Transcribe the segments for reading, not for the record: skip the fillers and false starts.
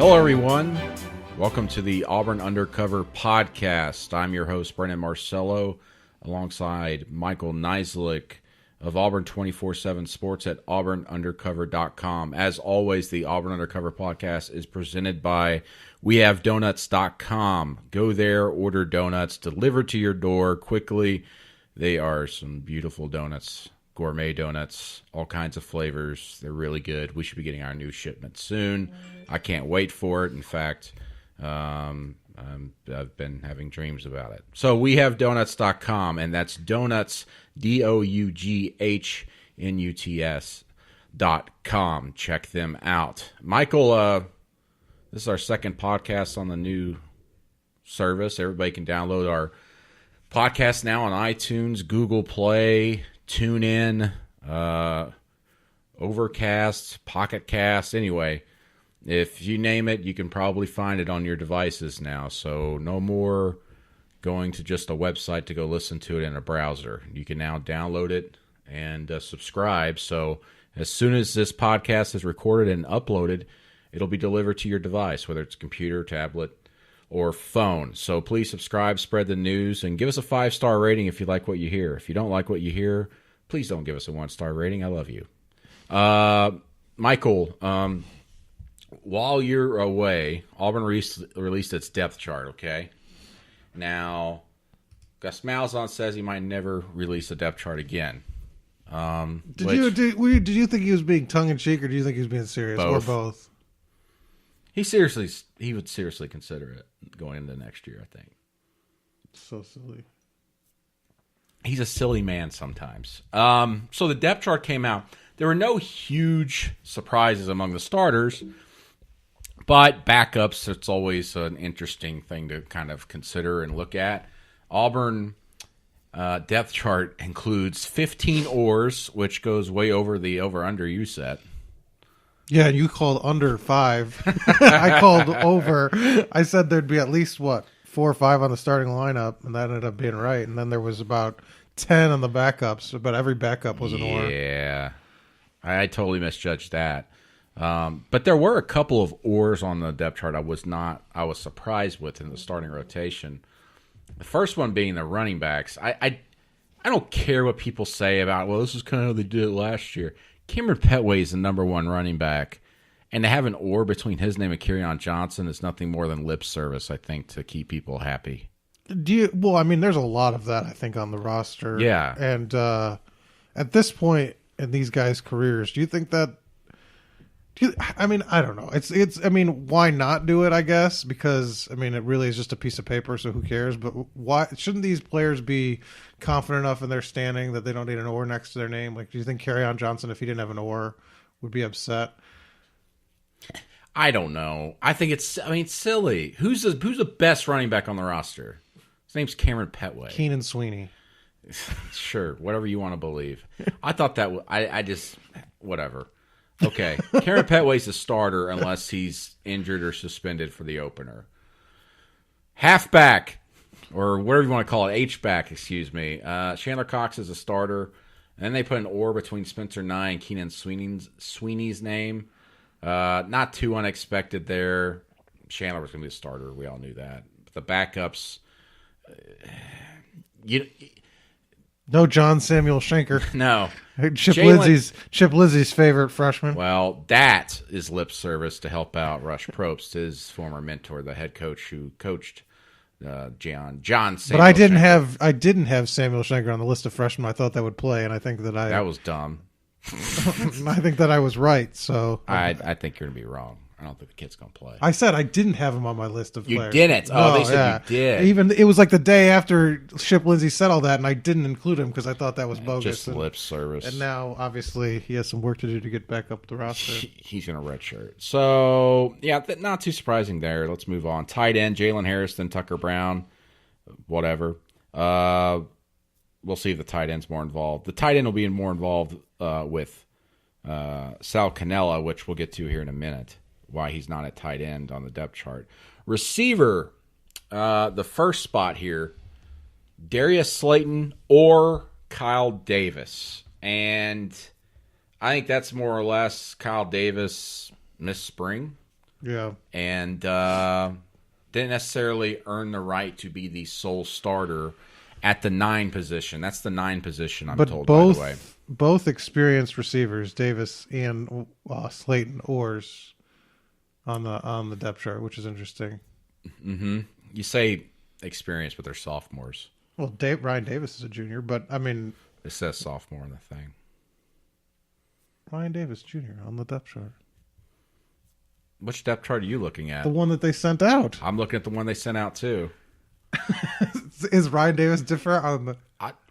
Hello, everyone. Welcome to the Auburn Undercover podcast. I'm your host, Brennan Marcello, alongside Michael Niziolek of Auburn 24/7 Sports at auburnundercover.com. As always, the Auburn Undercover podcast is presented by wehavedonuts.com. Go there, order donuts, delivered to your door quickly. They are some beautiful donuts, gourmet donuts, all kinds of flavors. They're really good. We should be getting our new shipment soon. I can't wait for it. In fact, I've been having dreams about it. So wehavedonuts.com, and that's donuts, DOUGHNUTS.com. Check them out. Michael, this is our second podcast on the new service. Everybody can download our podcast now on iTunes, Google Play, TuneIn, Overcast, Pocket Cast. Anyway, if you name it, you can probably find it on your devices now. So no more going to just a website to go listen to it in a browser. You can now download it and subscribe. So as soon as this podcast is recorded and uploaded, it'll be delivered to your device, whether it's computer, tablet, or phone. So please subscribe, spread the news, and give us a 5-star rating if you like what you hear. If you don't like what you hear, please don't give us a 1-star rating. I love you. Michael, while you're away, Auburn released its depth chart, okay? Now, Gus Malzahn says he might never release a depth chart again. Did you think he was being tongue-in-cheek, or do you think he was being serious, both. or both? He would seriously consider it going into next year, I think. So silly. He's a silly man sometimes. So the depth chart came out. There were no huge surprises among the starters, but backups, it's always an interesting thing to kind of consider and look at. Auburn depth chart includes 15 oars, which goes way over the over-under you set. Yeah, you called under 5. I called over. I said there'd be at least, 4 or 5 on the starting lineup, and that ended up being right. And then there was about 10 on the backups, but every backup was an oar. Yeah, I totally misjudged that. But there were a couple of oars on the depth chart I was surprised with in the starting rotation. The first one being the running backs. I don't care what people say about, well, this is kind of how they did it last year. Cameron Petway is the number 1 running back, and to have an oar between his name and Kerryon Johnson is nothing more than lip service, I think, to keep people happy. There's a lot of that, I think, on the roster. Yeah. And at this point in these guys' careers, do you think that? I don't know. Why not do it? I guess because it really is just a piece of paper, so who cares? But why shouldn't these players be confident enough in their standing that they don't need an oar next to their name? Like, do you think Kerryon Johnson, if he didn't have an oar, would be upset? I don't know. I think it's silly. Who's the best running back on the roster? His name's Cameron Petway. Keenan Sweeney. Sure, whatever you want to believe. I thought that I just whatever. Okay, Cameron Petway's the starter unless he's injured or suspended for the opener. Halfback, or whatever you want to call it, H-back, excuse me. Chandler Cox is a starter. And then they put an oar between Spencer Nye and Keenan Sweeney's name. Not too unexpected there. Chandler was going to be the starter. We all knew that. But the backups, no John Samuel Schenker. No. Chip Lizzie's favorite freshman. Well, that is lip service to help out Rush Probst, his former mentor, the head coach who coached John Samuel. But I didn't have Samuel Schenker on the list of freshmen I thought that would play, and I think that was dumb. I think that I was right. So I think you're gonna be wrong. I don't think the kid's going to play. I said I didn't have him on my list of players. You didn't? Oh, they said you did. Even it was like the day after Chip Lindsey said all that, and I didn't include him because I thought that was bogus. Just lip service. And now, obviously, he has some work to do to get back up the roster. He's going to redshirt. So, yeah, not too surprising there. Let's move on. Tight end, Jalen Harrison, Tucker Brown, whatever. We'll see if the tight end's more involved. The tight end will be more involved with Sal Cannella, which we'll get to here in a minute, why he's not at tight end on the depth chart. Receiver, the first spot here, Darius Slayton or Kyle Davis. And I think that's more or less Kyle Davis missed spring. Yeah. And didn't necessarily earn the right to be the sole starter at the 9 position. That's the 9 position, I'm told, by the way. Both experienced receivers, Davis and Slayton Orrs, on the depth chart, which is interesting. Mm-hmm. You say experienced, but they're sophomores. Well, Ryan Davis is a junior, but I mean, It says sophomore in the thing. Ryan Davis Jr. on the depth chart. Which depth chart are you looking at? The one that they sent out. I'm looking at the one they sent out too. Is Ryan Davis different on the?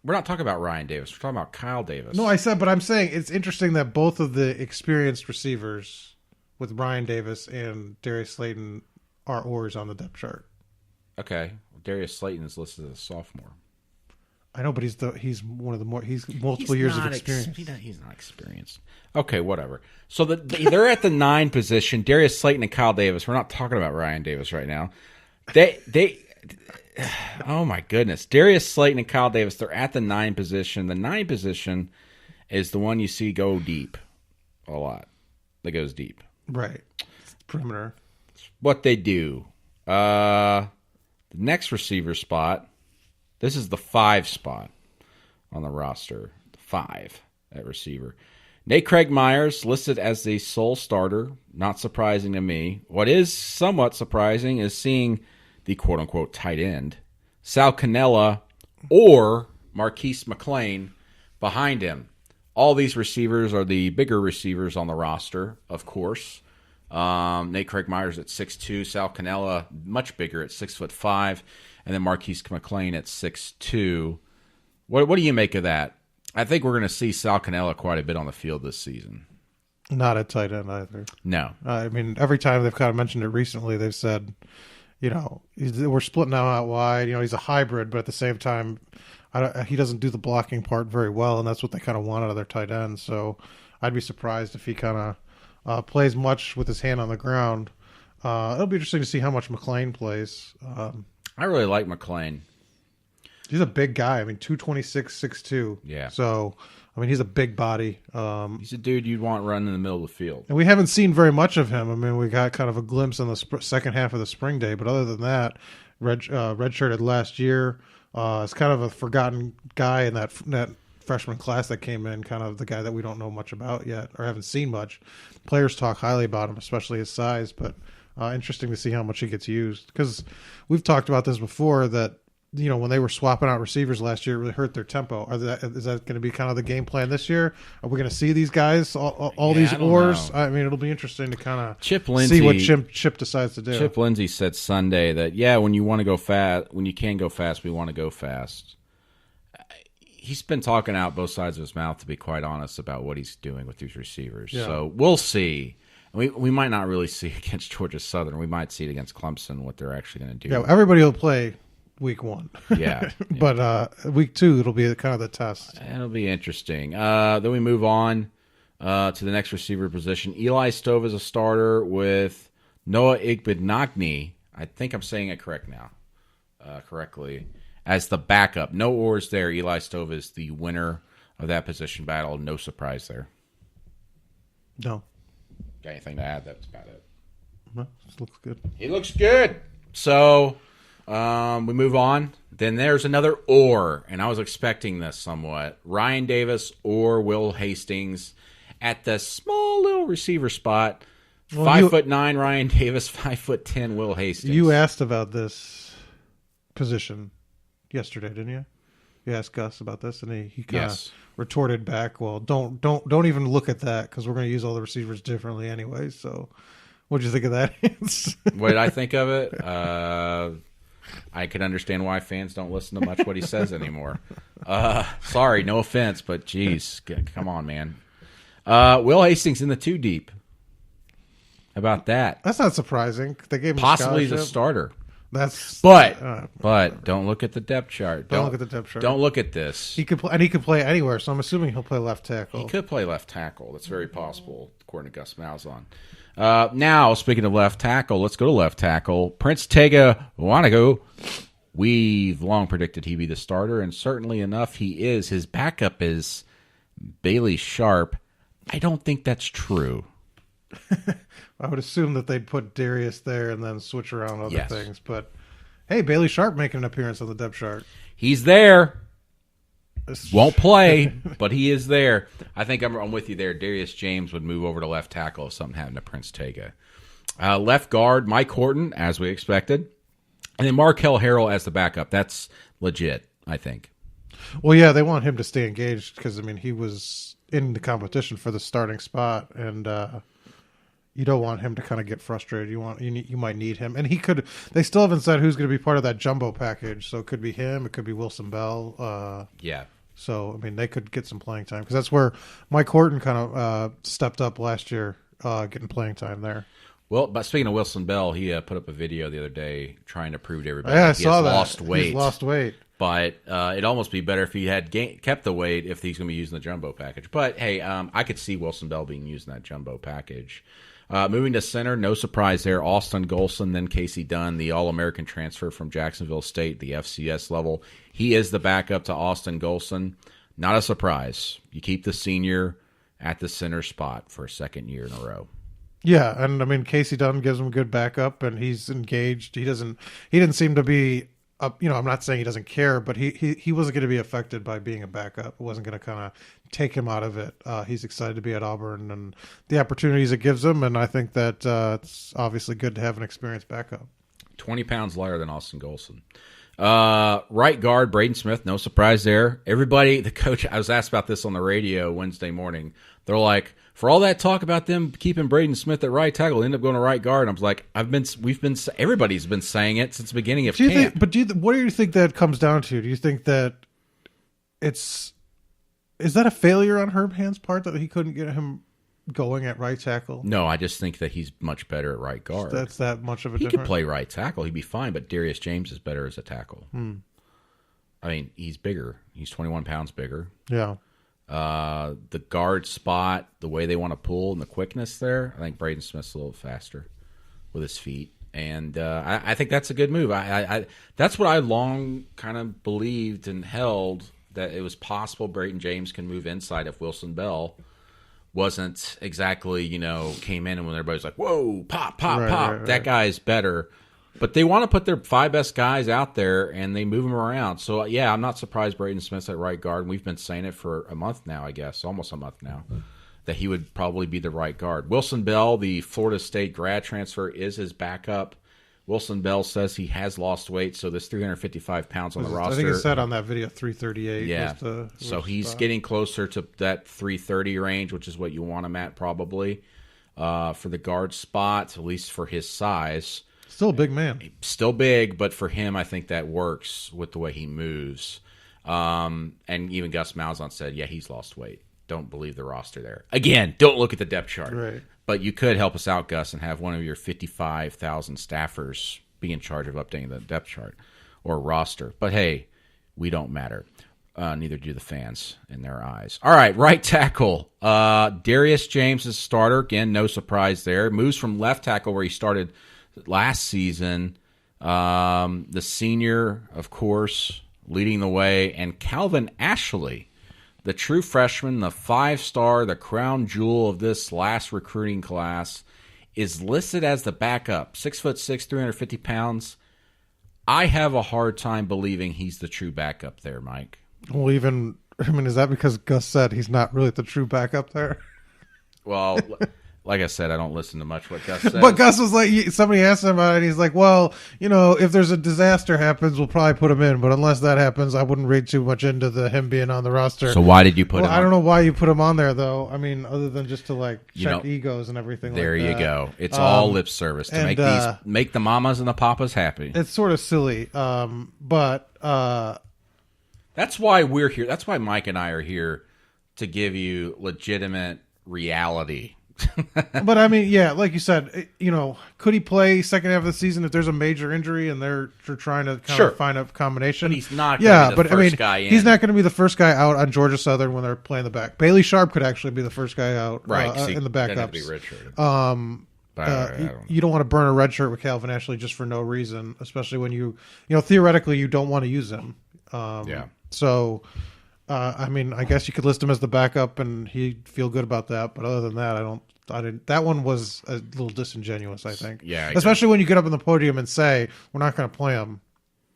We're not talking about Ryan Davis. We're talking about Kyle Davis. No, but I'm saying it's interesting that both of the experienced receivers with Ryan Davis and Darius Slayton are Orrs on the depth chart. Okay, Darius Slayton is listed as a sophomore. I know, but he's multiple years of experience. He's not experienced. Okay, whatever. So they're at the 9 position. Darius Slayton and Kyle Davis. We're not talking about Ryan Davis right now. Oh my goodness, Darius Slayton and Kyle Davis. They're at the 9 position. The 9 position is the one you see go deep a lot. That goes deep. Right, perimeter. What they do. The next receiver spot. This is the 5 spot on the roster. 5 at receiver. Nate Craig Myers listed as the sole starter. Not surprising to me. What is somewhat surprising is seeing the quote-unquote tight end, Sal Cannella or Marquise McLean behind him. All these receivers are the bigger receivers on the roster, of course. Nate Craig Myers at 6'2", Sal Cannella much bigger at 6'5", and then Marquise McLean at 6'2". What do you make of that? I think we're going to see Sal Cannella quite a bit on the field this season. Not at tight end either. No. I mean, every time they've kind of mentioned it recently, they've said, we're splitting out wide. He's a hybrid, but at the same time, he doesn't do the blocking part very well, and that's what they kind of want out of their tight end. So I'd be surprised if he kind of plays much with his hand on the ground. It'll be interesting to see how much McLean plays. I really like McLean. He's a big guy. I mean, 226, 6'2". Yeah. So, I mean, he's a big body. He's a dude you'd want running in the middle of the field. And we haven't seen very much of him. I mean, we got kind of a glimpse on the second half of the spring day. But other than that, redshirted last year. It's kind of a forgotten guy in that freshman class that came in, kind of the guy that we don't know much about yet or haven't seen much. Players talk highly about him, especially his size. But interesting to see how much he gets used. Because we've talked about this before that, when they were swapping out receivers last year, it really hurt their tempo. Is that going to be kind of the game plan this year? Are we going to see these guys, all these Orrs? I mean, it'll be interesting to kind of see what Chip decides to do. Chip Lindsey said Sunday that, when you want to go fast, when you can go fast, we want to go fast. He's been talking out both sides of his mouth, to be quite honest, about what he's doing with these receivers. Yeah. So we'll see. We might not really see against Georgia Southern. We might see it against Clemson, what they're actually going to do. Yeah, everybody will play week 1. Yeah. But week 2, it'll be kind of the test. It'll be interesting. Then we move on to the next receiver position. Eli Stove is a starter with Noah Igbenogany. I think I'm saying it correctly, as the backup. No Orrs there. Eli Stove is the winner of that position battle. No surprise there. No. Got anything to add? That's about it. No, this looks good. He looks good. So we move on. Then there's another Orr, and I was expecting this somewhat. Ryan Davis or Will Hastings at the small little receiver spot. 5'9" Ryan Davis, 5'10" Will Hastings. You asked about this position yesterday, didn't you? You asked Gus about this, and he kind of retorted back, "Well, don't even look at that because we're going to use all the receivers differently anyway." So, what did you think of that? What did I think of it? I can understand why fans don't listen to much what he says anymore. Sorry, no offense, but geez, come on, man. Will Hastings in the 2 deep. How about that? That's not surprising. They gave him possibly the starter. But don't look at the depth chart. Don't look at the depth chart. Don't look at this. He could play anywhere, so I'm assuming he'll play left tackle. He could play left tackle. That's very possible, according to Gus Malzahn. Now, speaking of left tackle, let's go to left tackle. Prince Tega Wanagho. We've long predicted he'd be the starter, and certainly enough, he is. His backup is Bailey Sharp. I don't think that's true. I would assume that they'd put Darius there and then switch around other Yes. things. But hey, Bailey Sharp making an appearance on the depth chart. He's there. Won't play, but he is there. I think I'm with you there. Darius James would move over to left tackle if something happened to Prince Tega. Left guard, Mike Horton, as we expected. And then Markel Harrell as the backup. That's legit, I think. Well, yeah, they want him to stay engaged because, I mean, he was in the competition for the starting spot, and you don't want him to kind of get frustrated. You might need him. And they still haven't said who's going to be part of that jumbo package, so it could be him, it could be Wilson Bell. Yeah. So, I mean, they could get some playing time because that's where Mike Horton kind of stepped up last year, getting playing time there. Well, but speaking of Wilson Bell, he put up a video the other day trying to prove to everybody Yeah, I that he saw has that. lost weight. He's lost weight. But it'd almost be better if he had kept the weight if he's going to be using the jumbo package. But, hey, I could see Wilson Bell being used in that jumbo package. Moving to center, no surprise there. Austin Golson, then Casey Dunn, the All-American transfer from Jacksonville State, the FCS level. He is the backup to Austin Golson. Not a surprise. You keep the senior at the center spot for a second year in a row. Yeah, and I mean Casey Dunn gives him a good backup, and he's engaged. He didn't seem to be, I'm not saying he doesn't care, but he wasn't going to be affected by being a backup. It wasn't going to kind of take him out of it. He's excited to be at Auburn and the opportunities it gives him, and I think that it's obviously good to have an experienced backup. 20 pounds lighter than Austin Golson. Right guard, Braden Smith, no surprise there. Everybody, the coach, I was asked about this on the radio Wednesday morning. They're like, for all that talk about them keeping Braden Smith at right tackle, end up going to right guard. And I was like, everybody's been saying it since the beginning of camp. What do you think that comes down to? Do you think that is that a failure on Herb Hand's part that he couldn't get him going at right tackle? No, I just think that he's much better at right guard. That's that much of a He difference. could play right tackle. He'd be fine, but Darius James is better as a tackle. I mean, he's bigger. He's 21 pounds bigger. Yeah. The guard spot, the way they want to pull and the quickness there, I think Braden Smith's a little faster with his feet. And I think that's a good move. I that's what I long kind of believed and held, that it was possible Braden James can move inside if Wilson Bell wasn't exactly, came in and when everybody's like, whoa, pop, Right. that guy's better. But they want to put their 5 best guys out there, and they move them around. So, yeah, I'm not surprised Braden Smith's at right guard. We've been saying it for a month now, I guess, almost a month now, that he would probably be the right guard. Wilson Bell, the Florida State grad transfer, is his backup. Wilson Bell says he has lost weight, so this 355 pounds on the roster. I think it said on that video 338. Yeah, so he's getting closer to that 330 range, which is what you want him at probably for the guard spot, at least for his size. Still a big man. Still big, but for him, I think that works with the way he moves. And even Gus Malzahn said, yeah, he's lost weight. Don't believe the roster there. Again, don't look at the depth chart. Right. But you could help us out, Gus, and have one of your 55,000 staffers be in charge of updating the depth chart or roster. But, hey, we don't matter. Neither do the fans in their eyes. All right, right tackle. Darius James is starter. Again, no surprise there. Moves from left tackle where he started last season. The senior, of course, leading the way. And Calvin Ashley, the true freshman, the 5-star, the crown jewel of this last recruiting class, is listed as the backup. 6'6", 350 pounds. I have a hard time believing he's the true backup there, Mike. Well, is that because Gus said he's not really the true backup there? Well, like I said, I don't listen to much what Gus says. But Gus was like, somebody asked him about it, and he's like, well, if there's a disaster happens, we'll probably put him in. But unless that happens, I wouldn't read too much into him being on the roster. So why did you put him on? I don't know why you put him on there, though. I mean, other than just to, check egos and everything there like that. There you go. It's all lip service to make the mamas and the papas happy. It's sort of silly. But that's why we're here. That's why Mike and I are here, to give you legitimate reality. But I mean, yeah, like you said, could he play second half of the season if there's a major injury and they're trying to kind of find a combination? But he's not going to be the first guy in. He's not going to be the first guy out on Georgia Southern when they're playing the back. Bailey Sharp could actually be the first guy out in the backups. Be redshirted. You don't want to burn a red shirt with Calvin Ashley just for no reason, especially when theoretically you don't want to use him. So, I mean, I guess you could list him as the backup and he'd feel good about that. But other than that, I don't I didn't. That one was a little disingenuous, I think. Yeah, especially when you get up on the podium and say we're not going to play him.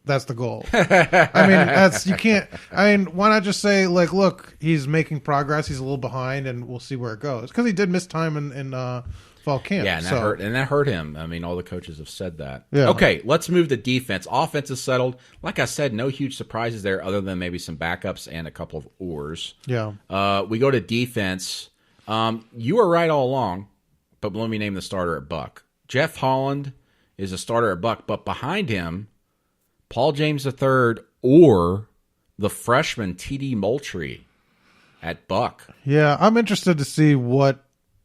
That's the goal. I mean, you can't. I mean, why not just say like, look, he's making progress. He's a little behind, and we'll see where it goes. Because he did miss time in fall camp. Yeah, and that hurt him. I mean, all the coaches have said that. Yeah. Okay, let's move to defense. Offense is settled. Like I said, no huge surprises there, other than maybe some backups and a couple of oars. Yeah. We go to defense. You were right all along, but let me name the starter at Buck. Jeff Holland is a starter at Buck, but behind him, Paul James III or the freshman T.D. Moultrie at Buck. Yeah, I'm interested to see what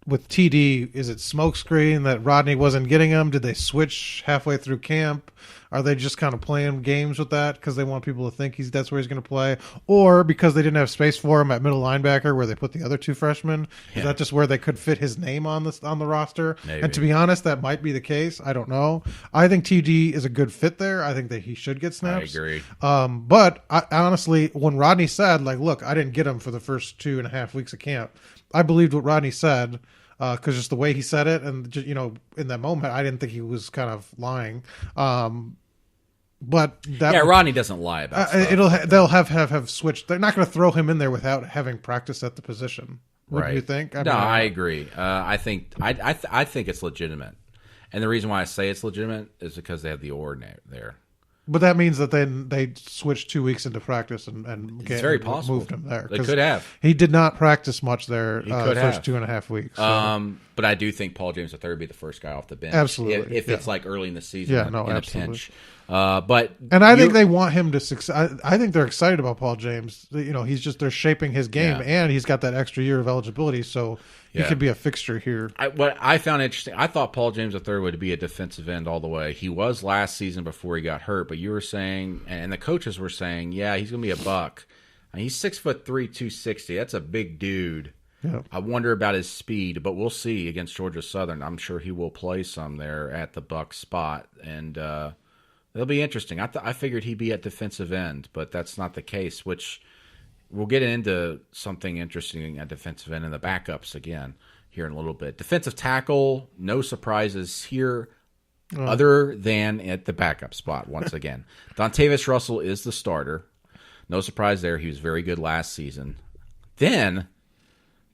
with TD, is it smokescreen that Rodney wasn't getting him? Did they switch halfway through camp? Are they just kind of playing games with that because they want people to think that's where he's going to play? Or because they didn't have space for him at middle linebacker where they put the other two freshmen? Yeah. Is that just where they could fit his name on the roster? Maybe. And to be honest, that might be the case. I don't know. I think TD is a good fit there. I think that he should get snaps. I agree. But I, honestly, when Rodney said, like, look, I didn't get him for the first 2.5 weeks of camp, I believed what Rodney said. Because just the way he said it, and just, in that moment, I didn't think he was kind of lying. But Rodney doesn't lie about stuff. They'll have switched. They're not going to throw him in there without having practice at the position. What do you think? I agree. I think it's legitimate, and the reason why I say it's legitimate is because they have the org there. But that means that then they switched 2 weeks into practice and it's very possible moved him there. They could have. He did not practice much there first 2.5 weeks. So. But I do think Paul James III would be the first guy off the bench. Absolutely. If it's like early in the season in a pinch. And I think they want him to succeed. I think they're excited about Paul James. They're shaping his game, and he's got that extra year of eligibility, so he could be a fixture here. What I found interesting, I thought Paul James III would be a defensive end all the way. He was last season before he got hurt, but you were saying, and the coaches were saying, yeah, he's going to be a buck. And he's 6'3", 260. That's a big dude. Yeah. I wonder about his speed, but we'll see against Georgia Southern. I'm sure he will play some there at the buck spot, and it'll be interesting. I figured he'd be at defensive end, but that's not the case, which we'll get into something interesting at defensive end in the backups again here in a little bit. Defensive tackle, no surprises here other than at the backup spot once again. Dontavius Russell is the starter. No surprise there. He was very good last season. Then,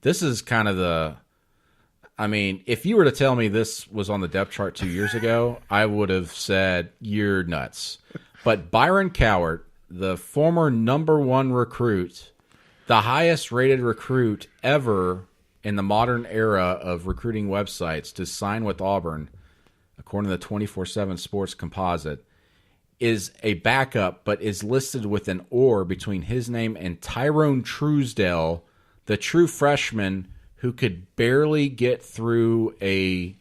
this is kind of if you were to tell me this was on the depth chart 2 years ago, I would have said, you're nuts. But Byron Cowart, the former #1 recruit, the highest rated recruit ever in the modern era of recruiting websites to sign with Auburn, according to the 24/7 Sports Composite, is a backup, but is listed with an or between his name and Tyrone Truesdell, the true freshman who could barely get through a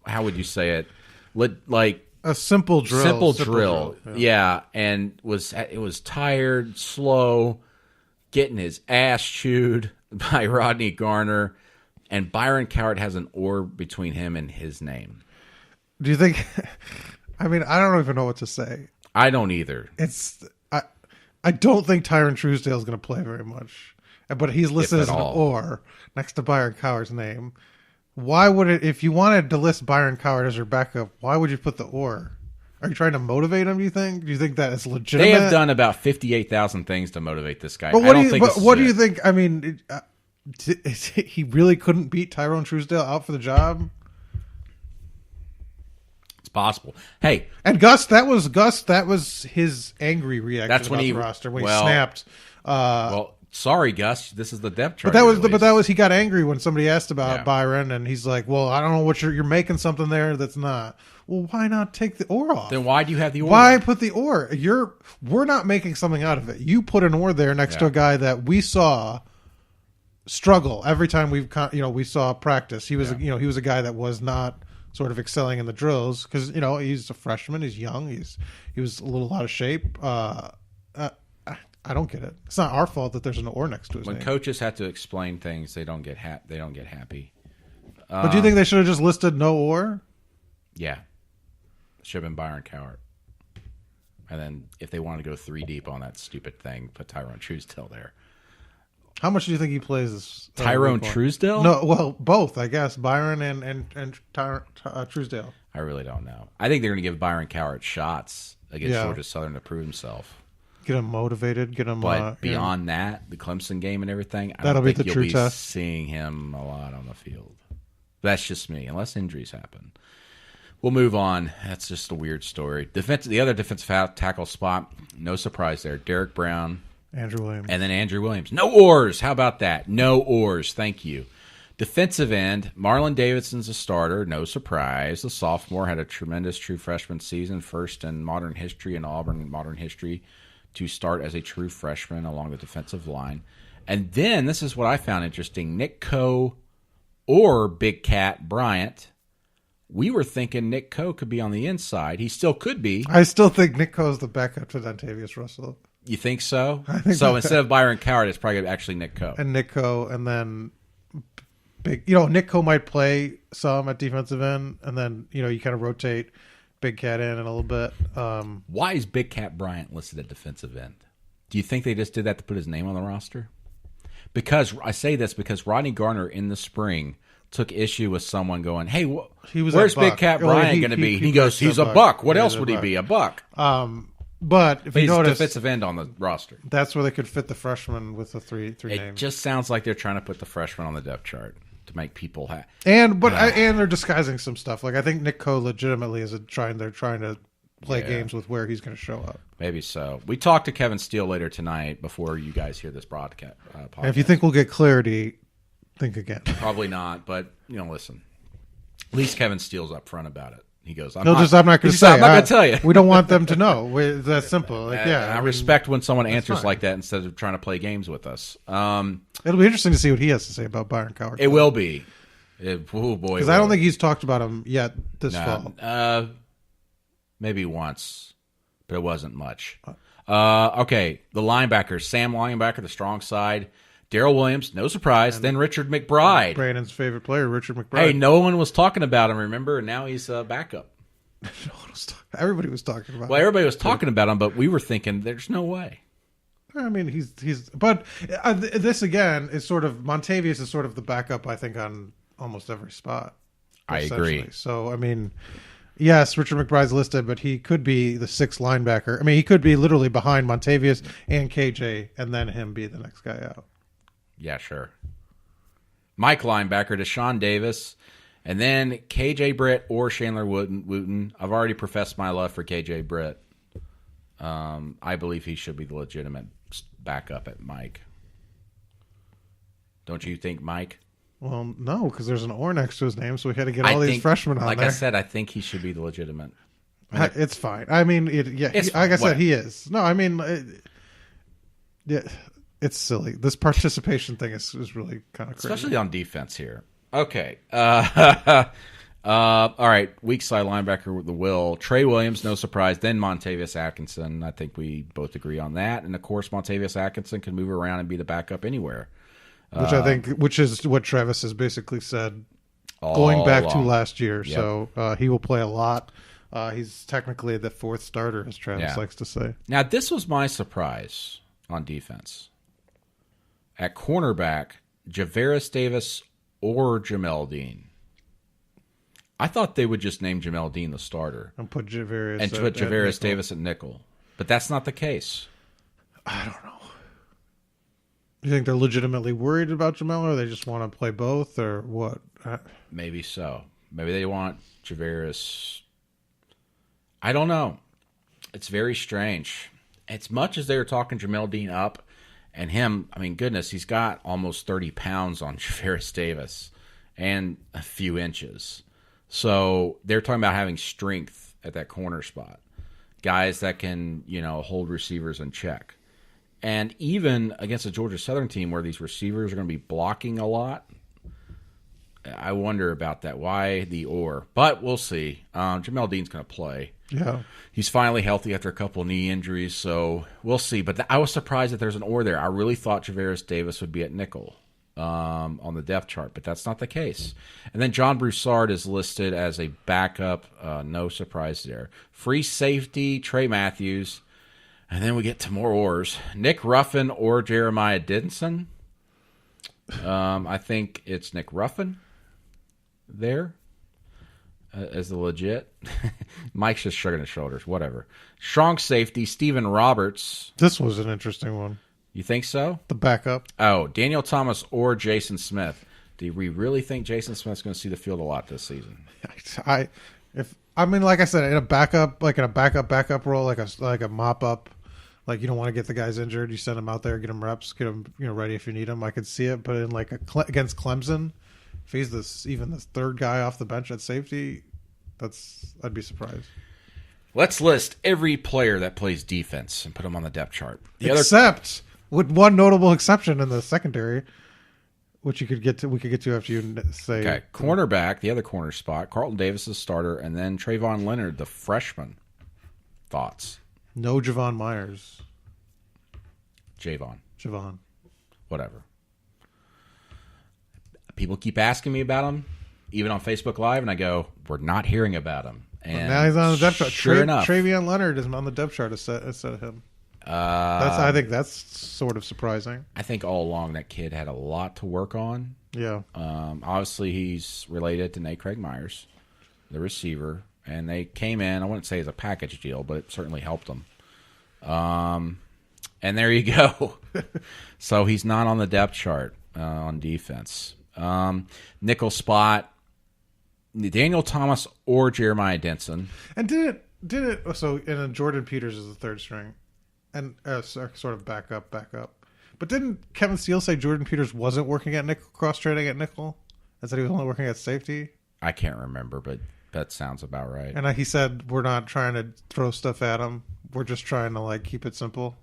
how would you say it? Like a simple drill. Yeah, and it was tired, slow, getting his ass chewed by Rodney Garner, and Byron Cowart has an or between him and his name. Do you think? I don't even know what to say. I don't either. I don't think Tyrone Truesdale is going to play very much, but he's listed as an or next to Byron Cowart's name. Why would it? If you wanted to list Byron Cowart as your backup, why would you put the or? Are you trying to motivate him? Do you think? Do you think that is legitimate? They have done about 58,000 things to motivate this guy. But what do you think? I mean, he really couldn't beat Tyrone Truesdale out for the job. Possible. Hey, and Gus, that was his angry reaction. That's when he roster when he snapped. Sorry, Gus, this is the depth chart. But that was he got angry when somebody asked about Byron, and he's like, "Well, I don't know what you're making something there that's not." Well, why not take the or off? Then why do you have the or? Why put the or? We're not making something out of it. You put an or there next to a guy that we saw struggle every time we saw practice. He was he was a guy that was not sort of excelling in the drills because he's a freshman, he's young, he was a little out of shape. I don't get it. It's not our fault that there's an or next to his name. When coaches have to explain things, they don't get happy. But do you think they should have just listed no or? Yeah, should have been Byron Cowart. And then if they want to go 3 deep on that stupid thing, put Tyrone Truesdell there. How much do you think he plays this? Tyrone Truesdale? No, well, both, I guess. Byron and Truesdale. I really don't know. I think they're going to give Byron Cowart shots against Yeah. Georgia Southern to prove himself. Get him motivated. Get him. But beyond that, the Clemson game and everything, I That'll don't be think the you'll true be test. seeing him a lot on the field. That's just me, unless injuries happen. We'll move on. That's just a weird story. The other defensive tackle spot, no surprise there. Derek Brown. Andrew Williams. And then Andrew Williams. No oars. How about that? No oars. Thank you. Defensive end, Marlon Davidson's a starter. No surprise. The sophomore had a tremendous true freshman season, first in modern history in Auburn modern history to start as a true freshman along the defensive line. And then, this is what I found interesting, Nick Coe or Big Cat Bryant. We were thinking Nick Coe could be on the inside. He still could be. I still think Nick Coe's the backup to Dontavius Russell. You think so? I think so instead of Byron Cowart, it's probably actually Nick Coe. And Nick Coe, and then Nick Coe might play some at defensive end, and then, you kind of rotate Big Cat in a little bit. Why is Big Cat Bryant listed at defensive end? Do you think they just did that to put his name on the roster? Because I say this because Rodney Garner in the spring took issue with someone going, "Hey, where's Big Cat Bryant going to be?" He goes, "He's a buck. What else would he be? A buck." But if you he's notice, defensive end on the roster. That's where they could fit the freshman with the three It names. just sounds like they're trying to put the freshman on the depth chart to make people happy. And they're disguising some stuff. Like I think Nick Coe legitimately they're trying to play games with where he's going to show up. Maybe so. We talked to Kevin Steele later tonight before you guys hear this broadcast. And if you think we'll get clarity, think again. Probably not, but listen. At least Kevin Steele's up front about it. He goes, I'm not going to say. I'm not going to tell you. We don't want them to know. It's that simple. Like, I respect when someone answers like that instead of trying to play games with us. It'll be interesting to see what he has to say about Byron Cowart. It will be. Oh boy. Because I don't think he's talked about him yet this fall. Maybe once, but it wasn't much. Okay, the linebackers. Sam linebacker, the strong side. Darrell Williams, no surprise. Then Richard McBride. Brandon's favorite player, Richard McBride. Hey, no one was talking about him, remember? And now he's a backup. Everybody was talking about him. Well, everybody was talking about him, but we were thinking, there's no way. I mean, he's. But this, again, is sort of... Montavious is sort of the backup, I think, on almost every spot. I agree. So, I mean... Yes, Richard McBride's listed, but he could be the sixth linebacker. I mean, he could be literally behind Montavious and KJ, and then him be the next guy out. Yeah, sure. Mike linebacker, Deshaun Davis, and then KJ Britt or Chandler Wooten. I've already professed my love for KJ Britt. I believe he should be the legitimate backup at Mike. Don't you think, Mike? Well, no, because there's an or next to his name, so we had to get all these freshmen on there. Like I said, I think he should be the legitimate. It's fine. I mean, like I said, he is. No, I mean, it's silly. This participation thing is really kind of crazy. Especially on defense here. Okay. All right, weak side linebacker with the will. Trey Williams, no surprise. Then Montavious Atkinson. I think we both agree on that. And, of course, Montavious Atkinson can move around and be the backup anywhere. Which is what Travis has basically said going back to last year. Yep. So he will play a lot. He's technically the fourth starter, as Travis likes to say. Now, this was my surprise on defense. At cornerback, Javaris Davis or Jamel Dean. I thought they would just name Jamel Dean the starter. And put Javaris at Davis at nickel. But that's not the case. I don't know. You think they're legitimately worried about Jamel, or they just want to play both, or what? Maybe so. Maybe they want Javaris. I don't know. It's very strange. As much as they were talking Jamel Dean up, and him, I mean, goodness, he's got almost 30 pounds on Javaris Davis and a few inches. So they're talking about having strength at that corner spot. Guys that can, hold receivers in check. And even against a Georgia Southern team where these receivers are going to be blocking a lot, I wonder about that. Why the or? But we'll see. Jamel Dean's going to play. Yeah. He's finally healthy after a couple of knee injuries, so we'll see. But I was surprised that there's an or there. I really thought Javaris Davis would be at nickel on the depth chart, but that's not the case. And then John Broussard is listed as a backup. No surprise there. Free safety, Trey Matthews. And then we get to more ors. Nick Ruffin or Jeremiah Denson. I think it's Nick Ruffin there as the legit. Mike's just shrugging his shoulders. Whatever. Strong safety, Steven Roberts. This was an interesting one. You think so? The backup. Oh, Daniel Thomas or Jason Smith. Do we really think Jason Smith's going to see the field a lot this season? Like I said, in a backup role, like a mop up, like you don't want to get the guys injured, you send them out there, get them reps, get them ready if you need them. I could see it, but in like against Clemson, if he's even this third guy off the bench at safety, I'd be surprised. Let's list every player that plays defense and put them on the depth chart. Except with one notable exception in the secondary, which we could get to after you say. Okay, cornerback, the other corner spot. Carlton Davis is starter, and then Trayvon Leonard, the freshman. Thoughts? No Javon Myers. Javon. Whatever. People keep asking me about him, even on Facebook Live, and I go, we're not hearing about him. And now he's on the depth chart. Sure enough. Travion Leonard is on the depth chart instead of him. I think that's sort of surprising. I think all along that kid had a lot to work on. Yeah. Obviously, he's related to Nate Craig Myers, the receiver, and they came in. I wouldn't say as a package deal, but it certainly helped them. And there you go. So he's not on the depth chart on defense. Nickel spot, Daniel Thomas or Jeremiah Denson. And did it? So and then Jordan Peters is the third string, and sort of backup. But didn't Kevin Steele say Jordan Peters wasn't working at nickel, cross training at nickel? I said he was only working at safety. I can't remember, but that sounds about right. And he said we're not trying to throw stuff at him. We're just trying to like keep it simple.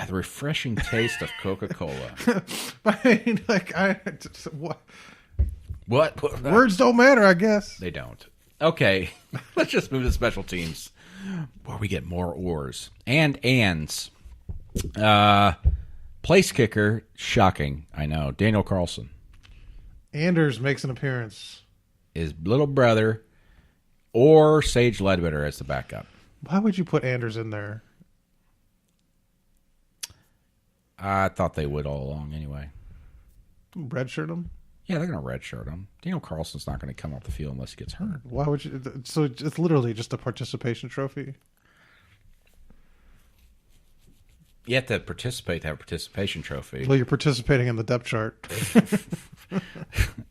The refreshing taste of Coca-Cola. But I mean, like What? Words don't matter, I guess. They don't. Okay, let's just move to special teams, where we get more oars and ands. Place kicker, shocking, I know. Daniel Carlson. Anders makes an appearance. His little brother, or Sage Ledbetter as the backup. Why would you put Anders in there? I thought they would all along anyway. Redshirt him? Yeah, they're going to redshirt him. Daniel Carlson's not going to come off the field unless he gets hurt. Why would you? So it's literally just a participation trophy? You have to participate to have a participation trophy. Well, you're participating in the depth chart. Do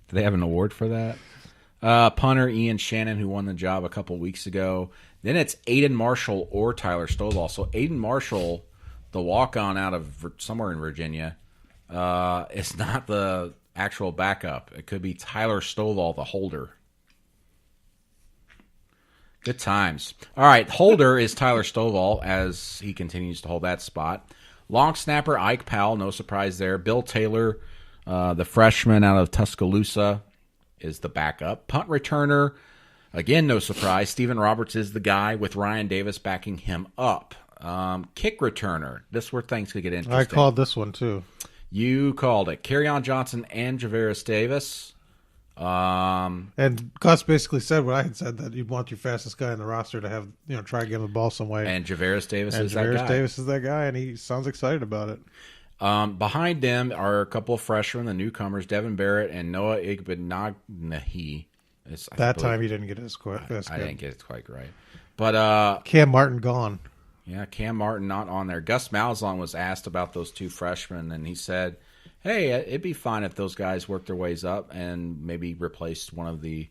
they have an award for that? Punter Ian Shannon, who won the job a couple weeks ago. Then it's Aiden Marshall or Tyler Stovall. So Aiden Marshall, the walk-on out of somewhere in Virginia, is not the actual backup. It could be Tyler Stovall, the holder. Good times. All right, holder is Tyler Stovall as he continues to hold that spot. Long snapper Ike Powell, no surprise there. Bill Taylor, the freshman out of Tuscaloosa, is the backup. Punt returner, again, no surprise. Steven Roberts is the guy with Ryan Davis backing him up. Kick returner, this is where things could get interesting. I called this one too. You called it. Kerryon Johnson and Javaris Davis. And Gus basically said what I had said, that you'd want your fastest guy in the roster to have, try to give him the ball some way. And Javaris Davis and is that guy. Javaris Davis is that guy, and he sounds excited about it. Behind them are a couple of freshmen, the newcomers, Devin Barrett and Noah Igbenogany. That time he didn't get his quick. I didn't get it quite right. But Cam Martin gone. Yeah, Cam Martin not on there. Gus Malzahn was asked about those two freshmen, and he said, hey, it'd be fine if those guys worked their ways up and maybe replaced one of the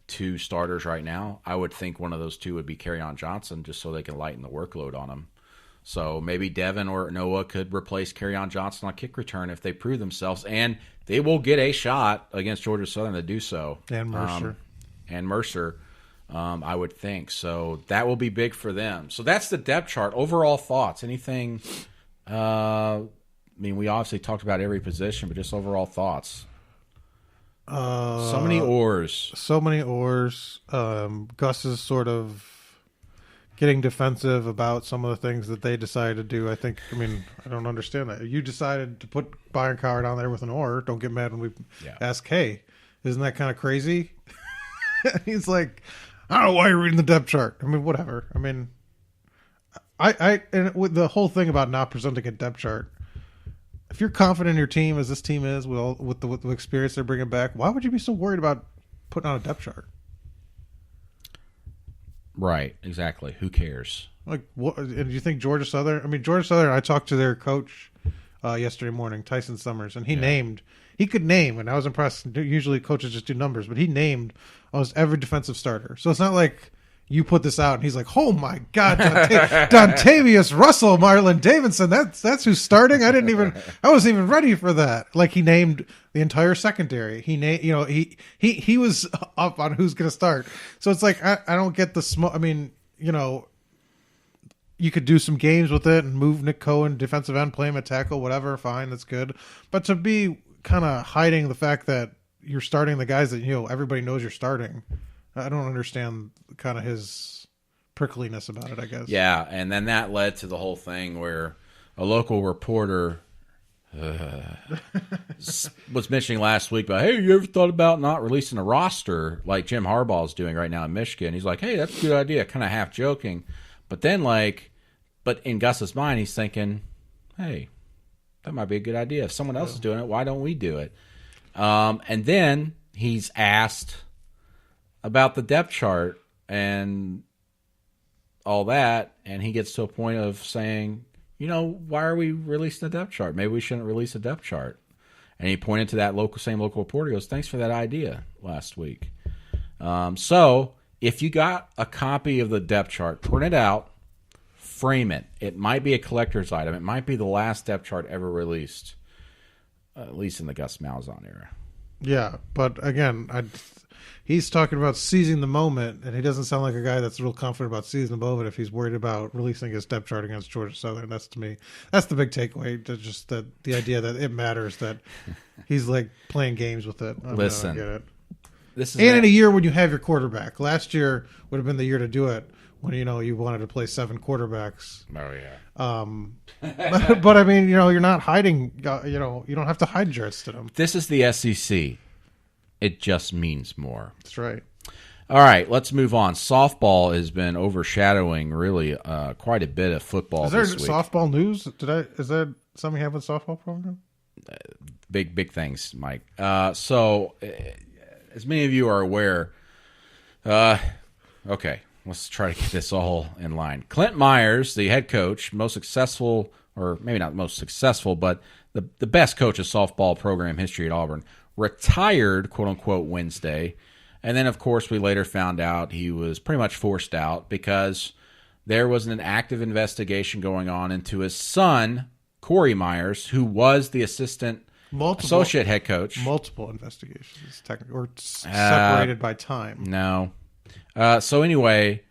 two starters right now. I would think one of those two would be Kerryon Johnson, just so they can lighten the workload on him. So maybe Devin or Noah could replace Kerryon Johnson on kick return if they prove themselves, and they will get a shot against Georgia Southern to do so. And Mercer. I would think. So that will be big for them. So that's the depth chart. Overall thoughts? Anything? We obviously talked about every position, but just overall thoughts. So many oars. Gus is sort of getting defensive about some of the things that they decided to do. I don't understand that. You decided to put Byron Coward on there with an oar. Don't get mad when we ask, hey, isn't that kind of crazy? He's like, I don't know why you're reading the depth chart. Whatever. I and with the whole thing about not presenting a depth chart, if you're confident in your team as this team is with the experience they're bringing back, why would you be so worried about putting on a depth chart? Right, exactly. Who cares? Like, what? And do you think Georgia Southern? I mean, Georgia Southern. I talked to their coach yesterday morning, Tyson Summers, and he could name, and I was impressed. Usually, coaches just do numbers, but he named almost every defensive starter. So it's not like you put this out and he's like, "Oh my God, Dontavius Russell, Marlon Davidson. That's who's starting." I wasn't even ready for that. Like, he named the entire secondary. He named, he was up on who's going to start. So it's like I don't get the smoke. I mean, you could do some games with it and move Nick Cohen, defensive end, play him at tackle, whatever. Fine, that's good. But to be kind of hiding the fact that you're starting the guys that everybody knows you're starting, I don't understand kind of his prickliness about it, I guess. Yeah, and then that led to the whole thing where a local reporter was mentioning last week about, hey, you ever thought about not releasing a roster like Jim Harbaugh's doing right now in Michigan? He's like, hey, that's a good idea, kind of half joking. But then, but in Gus's mind, he's thinking, hey, that might be a good idea. If someone else is doing it, why don't we do it? And then he's asked about the depth chart and all that, and he gets to a point of saying, why are we releasing the depth chart? Maybe we shouldn't release a depth chart. And he pointed to that same local reporter. He goes, thanks for that idea last week. So if you got a copy of the depth chart, print it out, frame it. It might be a collector's item. It might be the last depth chart ever released, at least in the Gus Malzahn era. Yeah, but again, he's talking about seizing the moment, and he doesn't sound like a guy that's real confident about seizing the moment if he's worried about releasing his depth chart against Georgia Southern. That's, to me, that's the big takeaway. Just the idea that it matters, that he's like playing games with it. Listen, I get it. This is in a year when you have your quarterback. Last year would have been the year to do it when you wanted to play 7 quarterbacks. Oh yeah. But I mean, you're not hiding. You don't have to hide Jarrett Stidham. This is the SEC. It just means more. That's right. All right, let's move on. Softball has been overshadowing really quite a bit of football. Is there this week. softball news? Is there something happening with softball program? Big things, Mike. So, as many of you are aware, okay, let's try to get this all in line. Clint Myers, the head coach, most successful, or maybe not most successful, but the best coach of softball program history at Auburn, retired, quote unquote, Wednesday. And then, of course, we later found out he was pretty much forced out because there was an active investigation going on into his son, Corey Myers, who was the associate head coach. Multiple investigations, or separated by time. No. So anyway,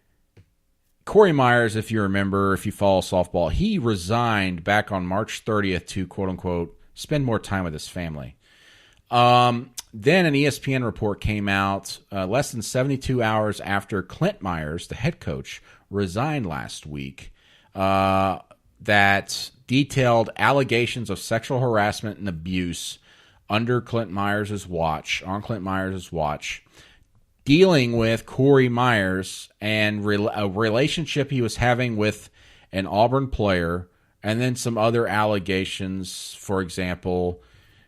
Corey Myers, if you remember, if you follow softball, he resigned back on March 30th to, quote unquote, spend more time with his family. Then an ESPN report came out less than 72 hours after Clint Myers, the head coach, resigned last week, that detailed allegations of sexual harassment and abuse on Clint Myers' watch, dealing with Corey Myers and a relationship he was having with an Auburn player, and then some other allegations, for example,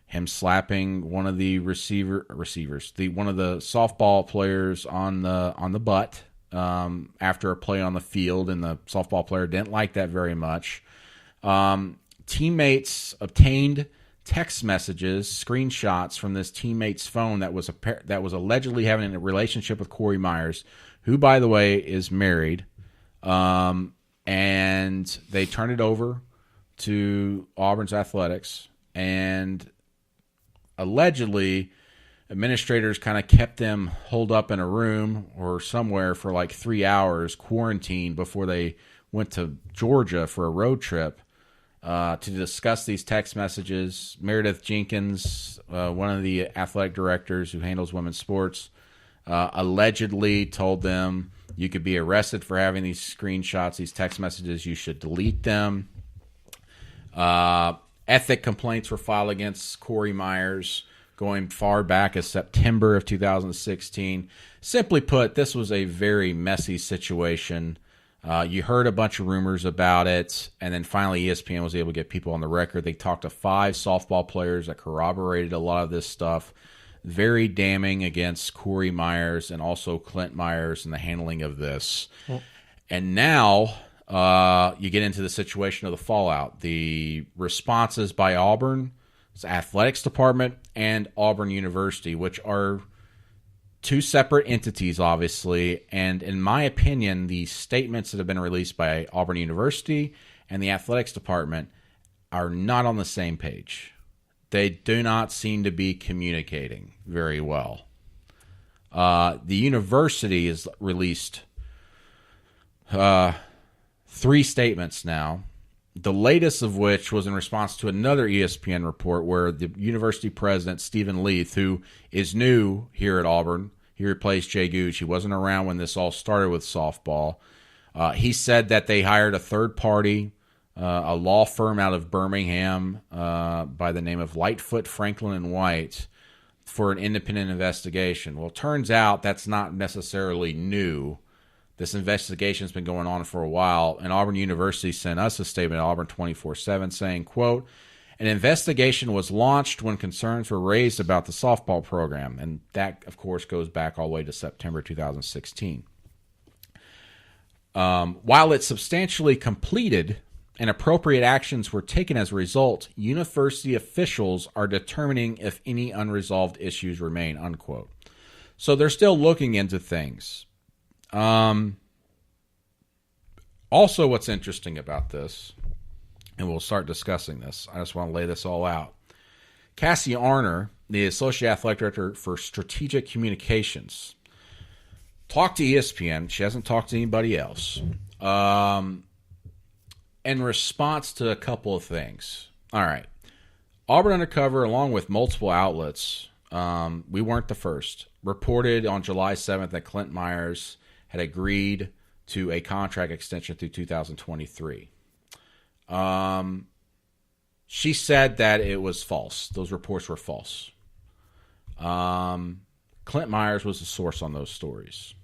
him slapping one of the one of the softball players on the butt after a play on the field, and the softball player didn't like that very much. Teammates obtained text messages, screenshots from this teammate's phone that was allegedly having a relationship with Corey Myers, who, by the way, is married. And they turned it over to Auburn's athletics, and allegedly administrators kind of kept them holed up in a room or somewhere for like 3 hours, quarantined, before they went to Georgia for a road trip to discuss these text messages. Meredith Jenkins, one of the athletic directors who handles women's sports, allegedly told them, you could be arrested for having these screenshots, these text messages. You should delete them. Ethic complaints were filed against Corey Myers going far back as September of 2016. Simply put, this was a very messy situation You heard a bunch of rumors about it, and then finally ESPN was able to get people on the record. They talked to 5 softball players that corroborated a lot of this stuff. Very damning against Corey Myers and also Clint Myers and the handling of this. Well, and now you get into the situation of the fallout. The responses by Auburn's athletics department and Auburn University, which are 2 separate entities, obviously, and in my opinion, the statements that have been released by Auburn University and the athletics department are not on the same page. They do not seem to be communicating very well. The university has released 3 statements now, the latest of which was in response to another ESPN report where the university president, Stephen Leith, who is new here at Auburn, he replaced Jay Gooch. He wasn't around when this all started with softball. He said that they hired a third party, a law firm out of Birmingham by the name of Lightfoot, Franklin, and White for an independent investigation. Well, it turns out that's not necessarily new. This investigation has been going on for a while, and Auburn University sent us a statement at Auburn 24/7 saying, quote, an investigation was launched when concerns were raised about the softball program, and that, of course, goes back all the way to September 2016. While it's substantially completed and appropriate actions were taken as a result, university officials are determining if any unresolved issues remain, unquote. So they're still looking into things. Also, what's interesting about this, and we'll start discussing this, I just want to lay this all out. Cassie Arner, the Associate Athletic Director for Strategic Communications, talked to ESPN. She hasn't talked to anybody else. In response to a couple of things. All right. Auburn Undercover, along with multiple outlets, we weren't the first, reported on July 7th that Clint Myers had agreed to a contract extension through 2023. She said that it was false. Those reports were false. Clint Myers was the source on those stories.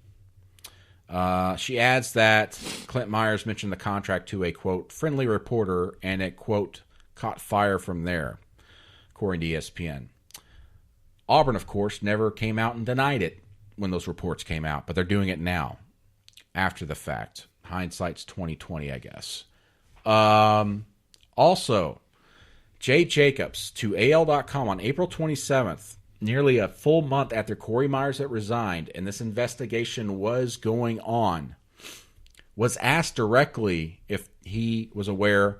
She adds that Clint Myers mentioned the contract to a, quote, friendly reporter, and it, quote, caught fire from there, according to ESPN. Auburn, of course, never came out and denied it when those reports came out, but they're doing it now, after the fact. Hindsight's 20/20, I guess. Also, Jay Jacobs to AL.com on April 27th, nearly a full month after Corey Myers had resigned and this investigation was going on, was asked directly if he was aware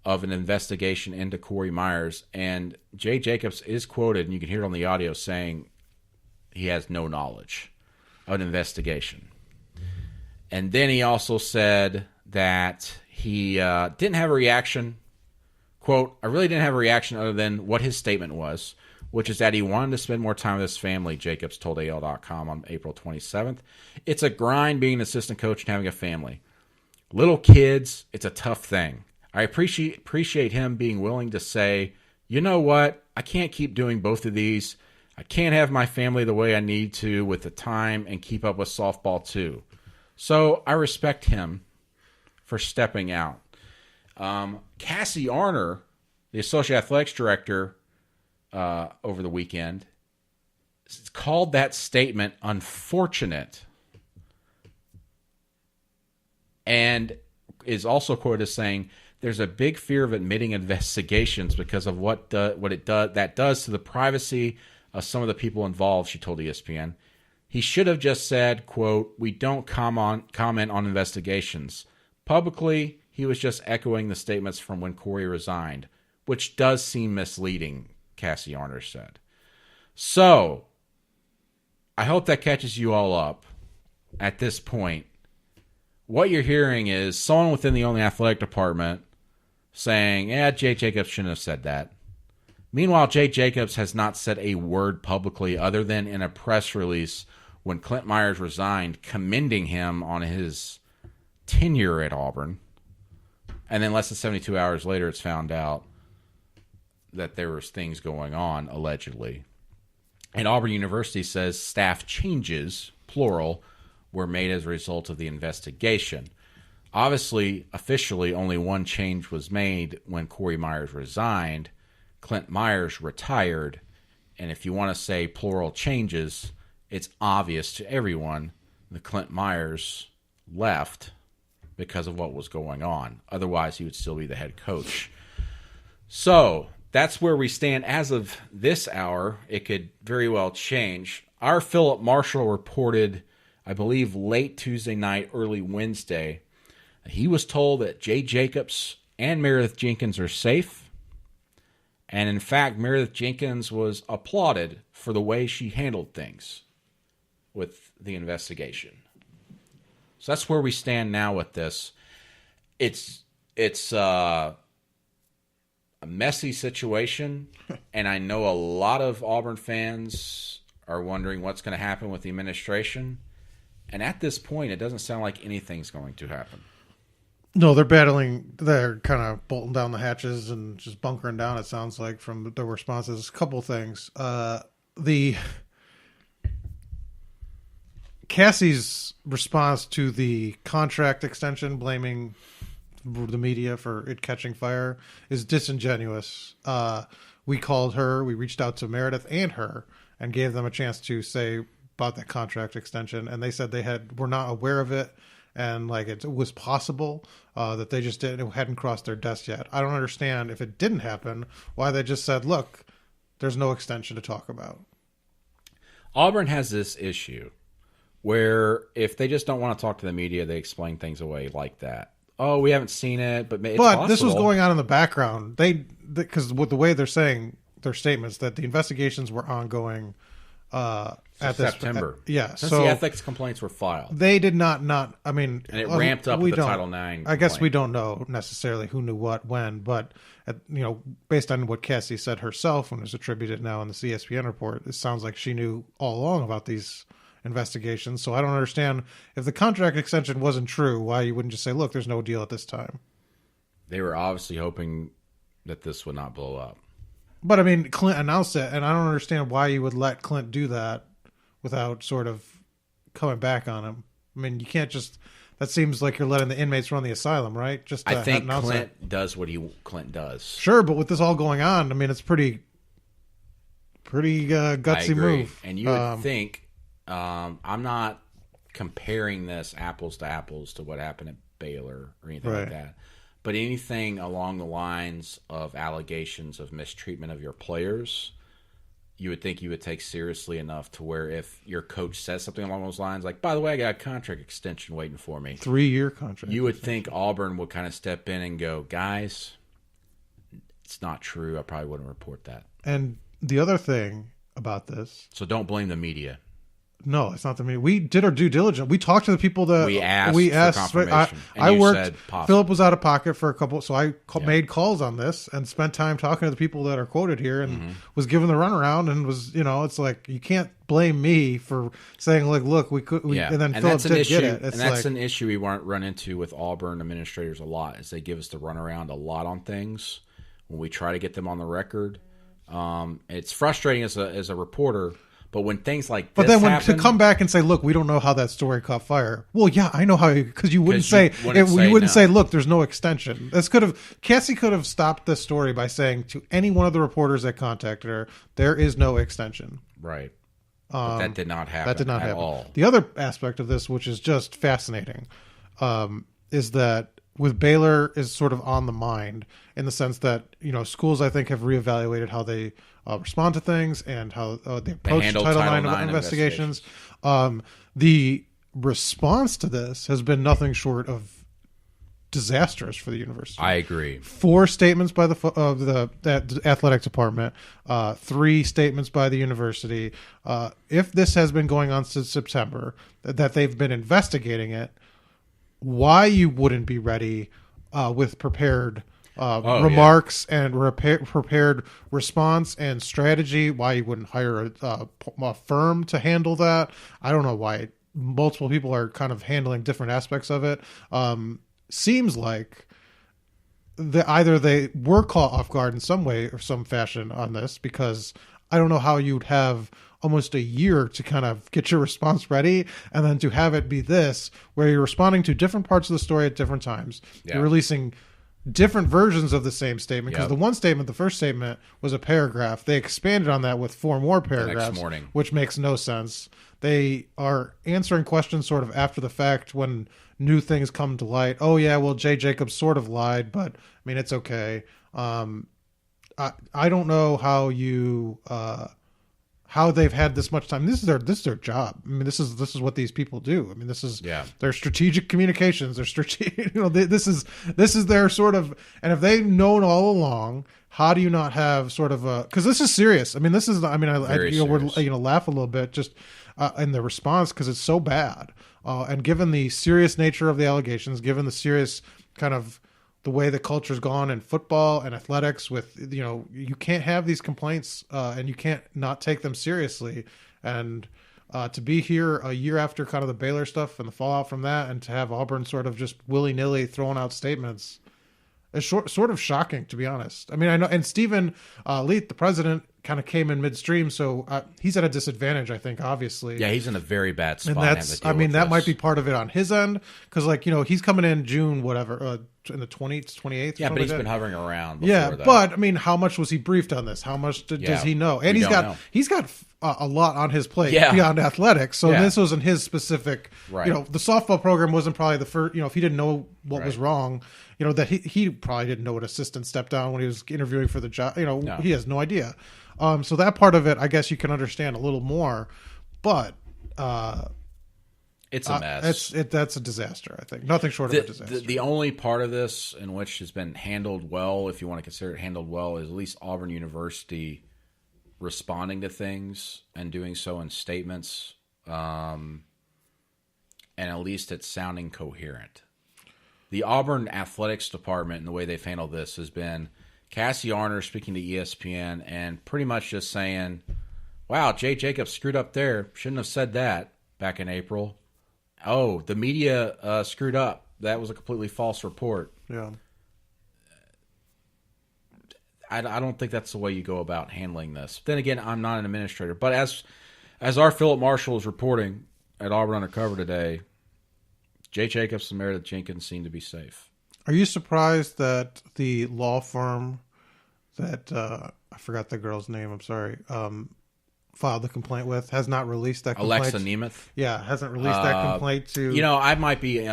of an investigation into Corey Myers. And Jay Jacobs is quoted, and you can hear it on the audio, saying he has no knowledge of an investigation. And then he also said that he didn't have a reaction. Quote, I really didn't have a reaction other than what his statement was, which is that he wanted to spend more time with his family, Jacobs told AL.com on April 27th. It's a grind being an assistant coach and having a family. Little kids, it's a tough thing. I appreciate him being willing to say, you know what, I can't keep doing both of these. I can't have my family the way I need to with the time and keep up with softball too. So I respect him for stepping out. Cassie Arner, the Associate Athletics Director, over the weekend, called that statement unfortunate and is also quoted as saying, there's a big fear of admitting investigations because of what that does to the privacy of some of the people involved, she told ESPN. He should have just said, quote, we don't comment on investigations. Publicly, he was just echoing the statements from when Corey resigned, which does seem misleading, Cassie Arner said. So, I hope that catches you all up at this point. What you're hearing is someone within the only athletic department saying, Jay Jacobs shouldn't have said that. Meanwhile, Jay Jacobs has not said a word publicly other than in a press release when Clint Myers resigned, commending him on his tenure at Auburn. And then less than 72 hours later, it's found out that there was things going on, allegedly. And Auburn University says staff changes, plural, were made as a result of the investigation. Obviously, officially, only one change was made when Corey Myers resigned. Clint Myers retired. And if you want to say plural changes, it's obvious to everyone that Clint Myers left because of what was going on. Otherwise, he would still be the head coach. So that's where we stand as of this hour. It could very well change. Our Philip Marshall reported, I believe, late Tuesday night, early Wednesday. He was told that Jay Jacobs and Meredith Jenkins are safe. And in fact, Meredith Jenkins was applauded for the way she handled things with the investigation. So that's where we stand now with this. It's a messy situation, and I know a lot of Auburn fans are wondering what's going to happen with the administration. And at this point, it doesn't sound like anything's going to happen. No, they're battling. They're kind of bolting down the hatches and just bunkering down, it sounds like, from the responses. A couple things. Cassie's response to the contract extension, blaming the media for it catching fire, is disingenuous. We called her. We reached out to Meredith and her and gave them a chance to say about that contract extension. And they said were not aware of it. And like it was possible that they just hadn't crossed their desk yet. I don't understand, if it didn't happen, why they just said, look, there's no extension to talk about. Auburn has this issue where if they just don't want to talk to the media, they explain things away like that. Oh, we haven't seen it, but it's possible. This was going on in the background. Because with the way they're saying their statements, that the investigations were ongoing at September. Yeah. Since so the ethics complaints were filed. They did not, I mean. And it ramped up with the Title IX. I guess we don't know necessarily who knew what, when, but, based on what Cassie said herself when it was attributed now in the CSPN report, it sounds like she knew all along about these investigations. So I don't understand, if the contract extension wasn't true, why you wouldn't just say, look, there's no deal at this time. They were obviously hoping that this would not blow up. But I mean, Clint announced it, and I don't understand why you would let Clint do that without sort of coming back on him. I mean, you can't just. That seems like you're letting the inmates run the asylum, right? Just I think Clint does what Clint does. Sure, but with this all going on, I mean, it's pretty gutsy move. And you would think, I'm not comparing this apples to apples to what happened at Baylor or anything like that. But anything along the lines of allegations of mistreatment of your players, you would think you would take seriously enough to where if your coach says something along those lines, like, by the way, I got a contract extension waiting for me. 3-year contract. You would think Auburn would kind of step in and go, guys, it's not true. I probably wouldn't report that. And the other thing about this. So don't blame the media. No, it's not the media. We did our due diligence. We talked to the people that we asked for confirmation. I worked. Philip was out of pocket for a couple, so I made calls on this and spent time talking to the people that are quoted here, and was given the runaround. And was, it's like, you can't blame me for saying, like, look, we could. And then Philip did get it. And that's an issue we run into with Auburn administrators a lot, is they give us the runaround a lot on things when we try to get them on the record. It's frustrating as a reporter. But when things like this happen, to come back and say, look, we don't know how that story caught fire. Well, yeah, I know how, because you wouldn't say, look, there's no extension. Cassie could have stopped this story by saying to any one of the reporters that contacted her, there is no extension. Right. But that did not happen at all. The other aspect of this, which is just fascinating, is that with Baylor is sort of on the mind, in the sense that, schools, I think, have reevaluated how they respond to things and how they approach Title IX investigations. The response to this has been nothing short of disastrous for the university. I agree. 4 statements by the athletic department, 3 statements by the university. If this has been going on since September, that they've been investigating it, why you wouldn't be ready with prepared remarks and prepared response and strategy, why you wouldn't hire a firm to handle that. I don't know why multiple people are kind of handling different aspects of it. Seems like either they were caught off guard in some way or some fashion on this, because I don't know how you'd have almost a year to kind of get your response ready, and then to have it be this, where you're responding to different parts of the story at different times. Yeah. You're releasing different versions of the same statement, because the one statement, the first statement, was a paragraph. They expanded on that with 4 more paragraphs, the next morning, which makes no sense. They are answering questions sort of after the fact when new things come to light. Oh yeah, well, Jay Jacobs sort of lied, but I mean, it's okay. I don't know how you how they've had this much time. This is their job. I mean, this is what these people do. I mean, this is their strategic communications. Their strategic, this is their sort of. And if they've known all along, how do you not have sort of a? Because this is serious. I mean, this is. I mean, we're laugh a little bit just in the response because it's so bad. And given the serious nature of the allegations, given the serious kind of the way the culture's gone in football and athletics with, you can't have these complaints and you can't not take them seriously. And to be here a year after kind of the Baylor stuff and the fallout from that, and to have Auburn sort of just willy-nilly throwing out statements is sort of shocking, to be honest. I mean, I know, and Stephen Leith, the president, kind of came in midstream, so he's at a disadvantage, I think, obviously. Yeah, he's in a very bad spot. And that might be part of it on his end, because, he's coming in June, whatever, in the 28th. Yeah, but he's been hovering around before that. But, I mean, how much was he briefed on this? How much does he know? And he's got a lot on his plate beyond athletics, so this wasn't his specific, the softball program wasn't probably the first, if he didn't know what was wrong, that he probably didn't know an assistant stepped down when he was interviewing for the job. He has no idea. So that part of it, I guess you can understand a little more, but it's a mess. That's a disaster, I think. Nothing short of a disaster. The only part of this in which has been handled well, if you want to consider it handled well, is at least Auburn University responding to things and doing so in statements, and at least it's sounding coherent. The Auburn athletics department and the way they've handled this has been Cassie Arner speaking to ESPN and pretty much just saying, wow, Jay Jacobs screwed up there. Shouldn't have said that back in April. Oh, the media screwed up. That was a completely false report. Yeah. I don't think that's the way you go about handling this. Then again, I'm not an administrator. But as our Philip Marshall is reporting at Auburn Undercover today, Jay Jacobs and Meredith Jenkins seem to be safe. Are you surprised that the law firm that I forgot the girl's name, I'm sorry, filed the complaint with has not released that complaint? Alexa Nemeth? Yeah, hasn't released that complaint to... I might be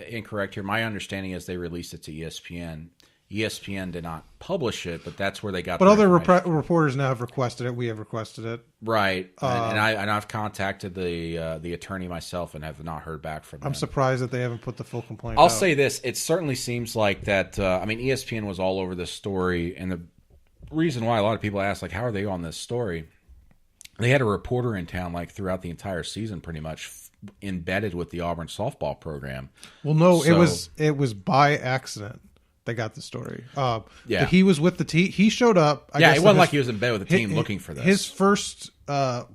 incorrect here. My understanding is they released it to ESPN. ESPN did not publish it, but that's where they got. But other reporters now have requested it. We have requested it, right? And I've contacted the attorney myself and have not heard back from them. I'm surprised that they haven't put the full complaint. I'll say this: it certainly seems like that. ESPN was all over this story, and the reason why a lot of people ask, how are they on this story? They had a reporter in town throughout the entire season, pretty much embedded with the Auburn softball program. Well, no, it was by accident. They got the story. He was with the team. He showed up. It wasn't like he was in bed with the team looking for this. His first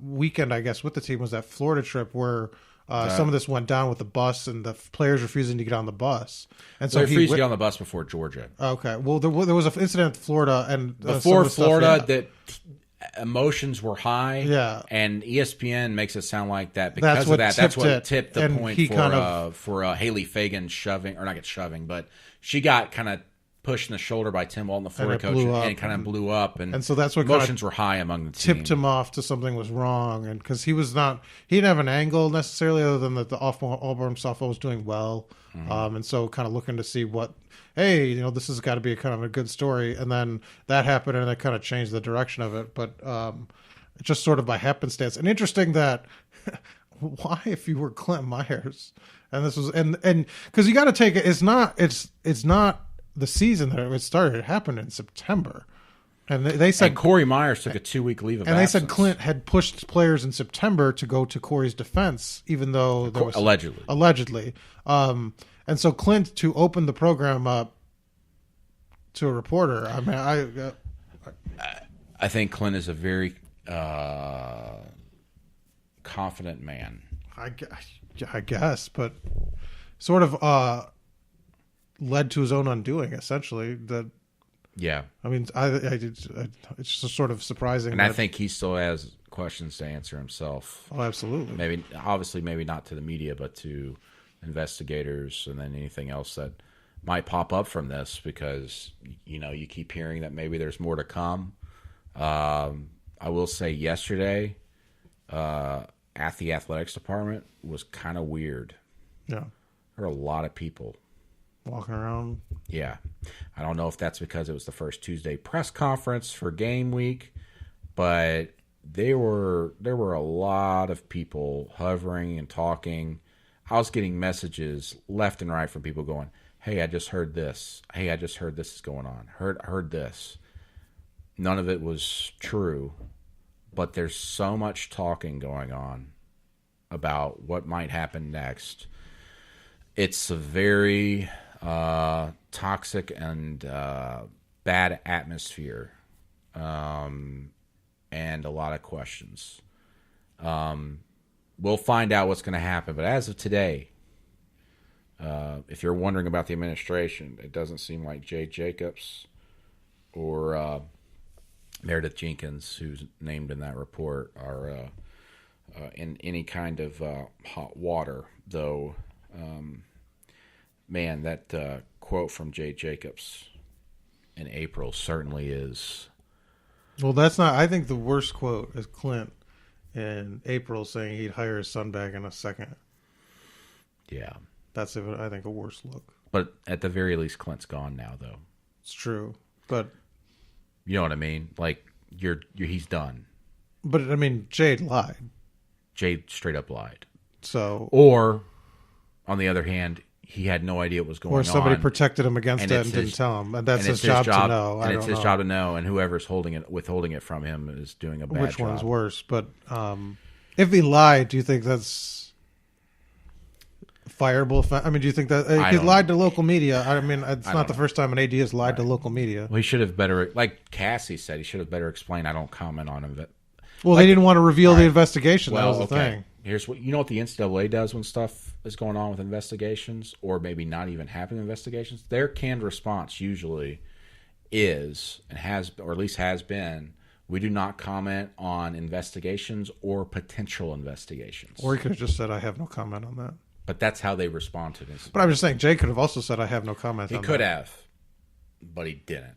weekend, I guess, with the team was that Florida trip where some of this went down with the bus and the players refusing to get on the bus. And so he refused to get on the bus before Georgia. Okay. Well, there was an incident in Florida. And before Florida, that emotions were high. Yeah. And ESPN makes it sound like that because of that. That's what tipped the point for Haley Fagan shoving, or not get shoving, but she got kind of pushed in the shoulder by Tim Walton, the Florida coach, and kind of blew up. And so that's what emotions were high among the team. Tipped him off to something was wrong. And because he didn't have an angle necessarily other than that the Auburn softball was doing well. Mm-hmm. And so kind of looking to see this has got to be kind of a good story. And then that happened and that kind of changed the direction of it. But just sort of by happenstance. And interesting that why, if you were Clint Myers, and this was, and because you got to take it, it's not the season that it started. It happened in September. And they said Corey Myers took a 2-week leave of absence. And they said Clint had pushed players in September to go to Corey's defense, even though there was allegedly. And so Clint, to open the program up to a reporter, I think Clint is a very confident man. I guess, but sort of led to his own undoing, essentially. Yeah. I mean, it's just sort of surprising. And I think he still has questions to answer himself. Oh, absolutely. Maybe not to the media, but to investigators, and then anything else that might pop up from this, because you keep hearing that maybe there's more to come. I will say yesterday at the athletics department was kind of weird. Yeah. There were a lot of people walking around. Yeah. I don't know if that's because it was the first Tuesday press conference for game week, but there were a lot of people hovering and talking. I was getting messages left and right from people going, "Hey, I just heard this. Hey, I just heard this is going on. Heard this." None of it was true, but there's so much talking going on about what might happen next. It's a very toxic and bad atmosphere, and a lot of questions. We'll find out what's going to happen, but as of today, if you're wondering about the administration, it doesn't seem like Jay Jacobs or Meredith Jenkins, who's named in that report, are in any kind of hot water, though. Man, that quote from Jay Jacobs in April certainly is. Well, that's not. I think the worst quote is Clint in April saying he'd hire his son back in a second. Yeah. That's, I think, a worse look. But at the very least, Clint's gone now, though. It's true. But you know what I mean? Like, he's done. But, I mean, Jade lied. Jade straight up lied. So. Or, on the other hand, he had no idea what was going on. Or somebody protected him against it and didn't tell him. And that's his job to know. And it's his job to know. And whoever's withholding it from him is doing a bad job. Which one's worse? But if he lied, do you think that's fireable? I mean, do you think that he lied to local media? I mean, it's not the first time an AD has lied to local media. Well, he should have better, like Cassie said, he should have better explained, I don't comment on him. Well, they didn't want to reveal the investigation. That was the thing. Here's what what the NCAA does when stuff is going on with investigations, or maybe not even having investigations. Their canned response usually is, and has, or at least has been, we do not comment on investigations or potential investigations. Or he could have just said, I have no comment on that. But that's how they respond to this. But I'm just saying, Jay could have also said, I have no comment on that. He could have, but he didn't.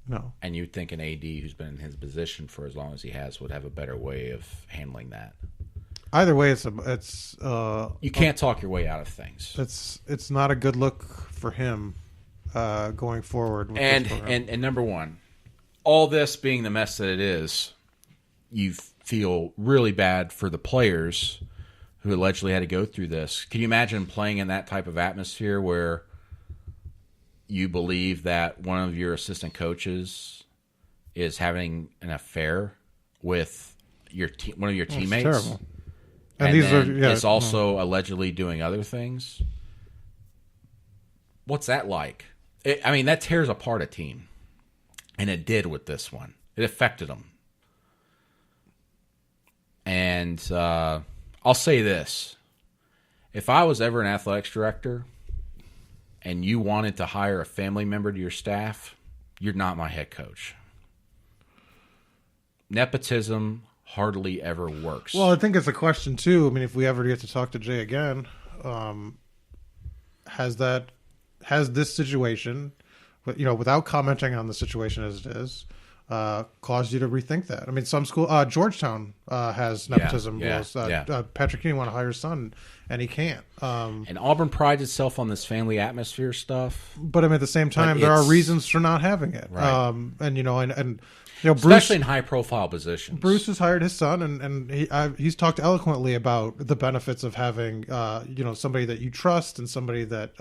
No. And you'd think an AD who's been in his position for as long as he has would have a better way of handling that. Either way, it's you can't talk your way out of things. It's not a good look for him going forward. With and number one, all this being the mess that it is, you feel really bad for the players who allegedly had to go through this. Can you imagine playing in that type of atmosphere where you believe that one of your assistant coaches is having an affair with one of your teammates? That's terrible. And these is also allegedly doing other things. What's that like? That tears apart a team. And it did with this one. It affected them. And I'll say this. If I was ever an athletics director and you wanted to hire a family member to your staff, you're not my head coach. Nepotism hardly ever works. Well, I think it's a question too. I mean, if we ever get to talk to Jay again, has this situation, without commenting on the situation as it is, caused you to rethink that? I mean, some school, Georgetown has nepotism rules. Patrick Ewing want to hire his son, and he can't. And Auburn prides itself on this family atmosphere stuff. But I mean, at the same time, there are reasons for not having it. Right. And Bruce, especially in high-profile positions. Bruce has hired his son, and he's talked eloquently about the benefits of having somebody that you trust and somebody that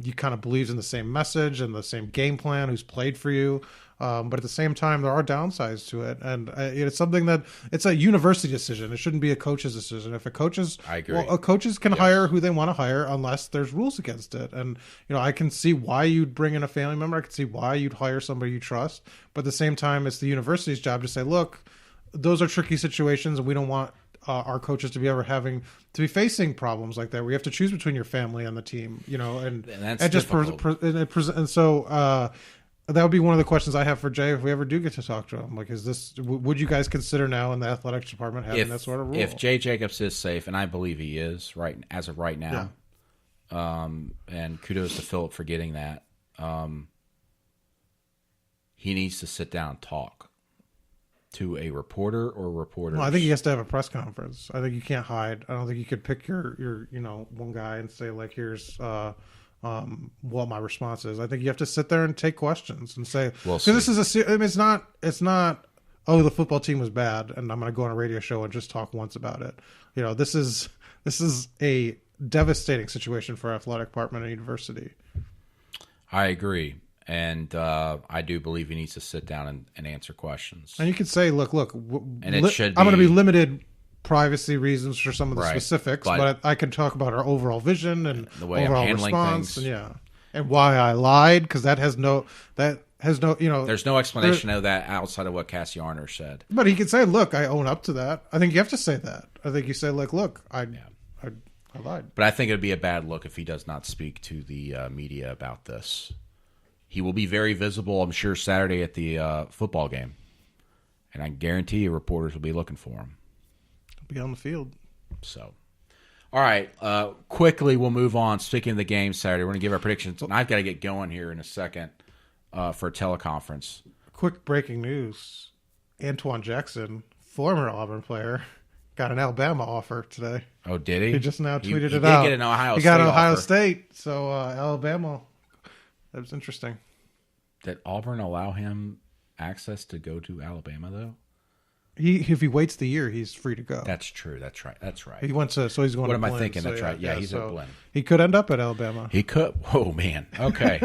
you kind of believes in the same message and the same game plan, who's played for you. But at the same time, there are downsides to it, and it's something that it's a university decision. It shouldn't be a coach's decision. If I agree. Well, coaches can hire who they want to hire unless there's rules against it. And I can see why you'd bring in a family member. I can see why you'd hire somebody you trust. But at the same time, it's the university's job to say, look, those are tricky situations, and we don't want our coaches to be facing problems like that. We have to choose between your family and the team, and that's and just difficult. and so. that would be one of the questions I have for Jay if we ever do get to talk to him. Like, would you guys consider now in the athletics department having that sort of rule? If Jay Jacobs is safe, and I believe he is as of right now, and kudos to Philip for getting that, he needs to sit down and talk to a reporter or reporters. Well, I think he has to have a press conference. I think you can't hide. I don't think you could pick your one guy and say, like, here's what my response is. I think you have to sit there and take questions and say, because this is it's not oh, the football team was bad and I'm going to go on a radio show and just talk once about it. This is a devastating situation for our athletic department and university. I agree. And I do believe he needs to sit down and answer questions. And you could say, look, and it should be, I'm going to be limited privacy reasons for some of the specifics, but I can talk about our overall vision and the way overall I'm handling response, things. And why I lied, because that has no there's no explanation of that outside of what Cassie Arner said. But he could say, look, I own up to that. I think you have to say that. I think you say, like, look, I lied. But I think it would be a bad look if he does not speak to the media about this. He will be very visible, I'm sure, Saturday at the football game. And I guarantee you reporters will be looking for him. Be on the field. So, all right. Quickly, we'll move on. Speaking of the game Saturday, we're going to give our predictions. And I've got to get going here in a second for a teleconference. Quick breaking news. Antoine Jackson, former Auburn player, got an Alabama offer today. Oh, did he? He just now tweeted he it out. He did get an Ohio State He got an Ohio offer. State. So, Alabama. That was interesting. Did Auburn allow him access to go to Alabama, though? If he waits the year, he's free to go. That's true. That's right. He went to, so he's going. What to am I Blinn, thinking? so That's right. Yeah, he's at Blinn. He could end up at Alabama. He could. Oh man. Okay.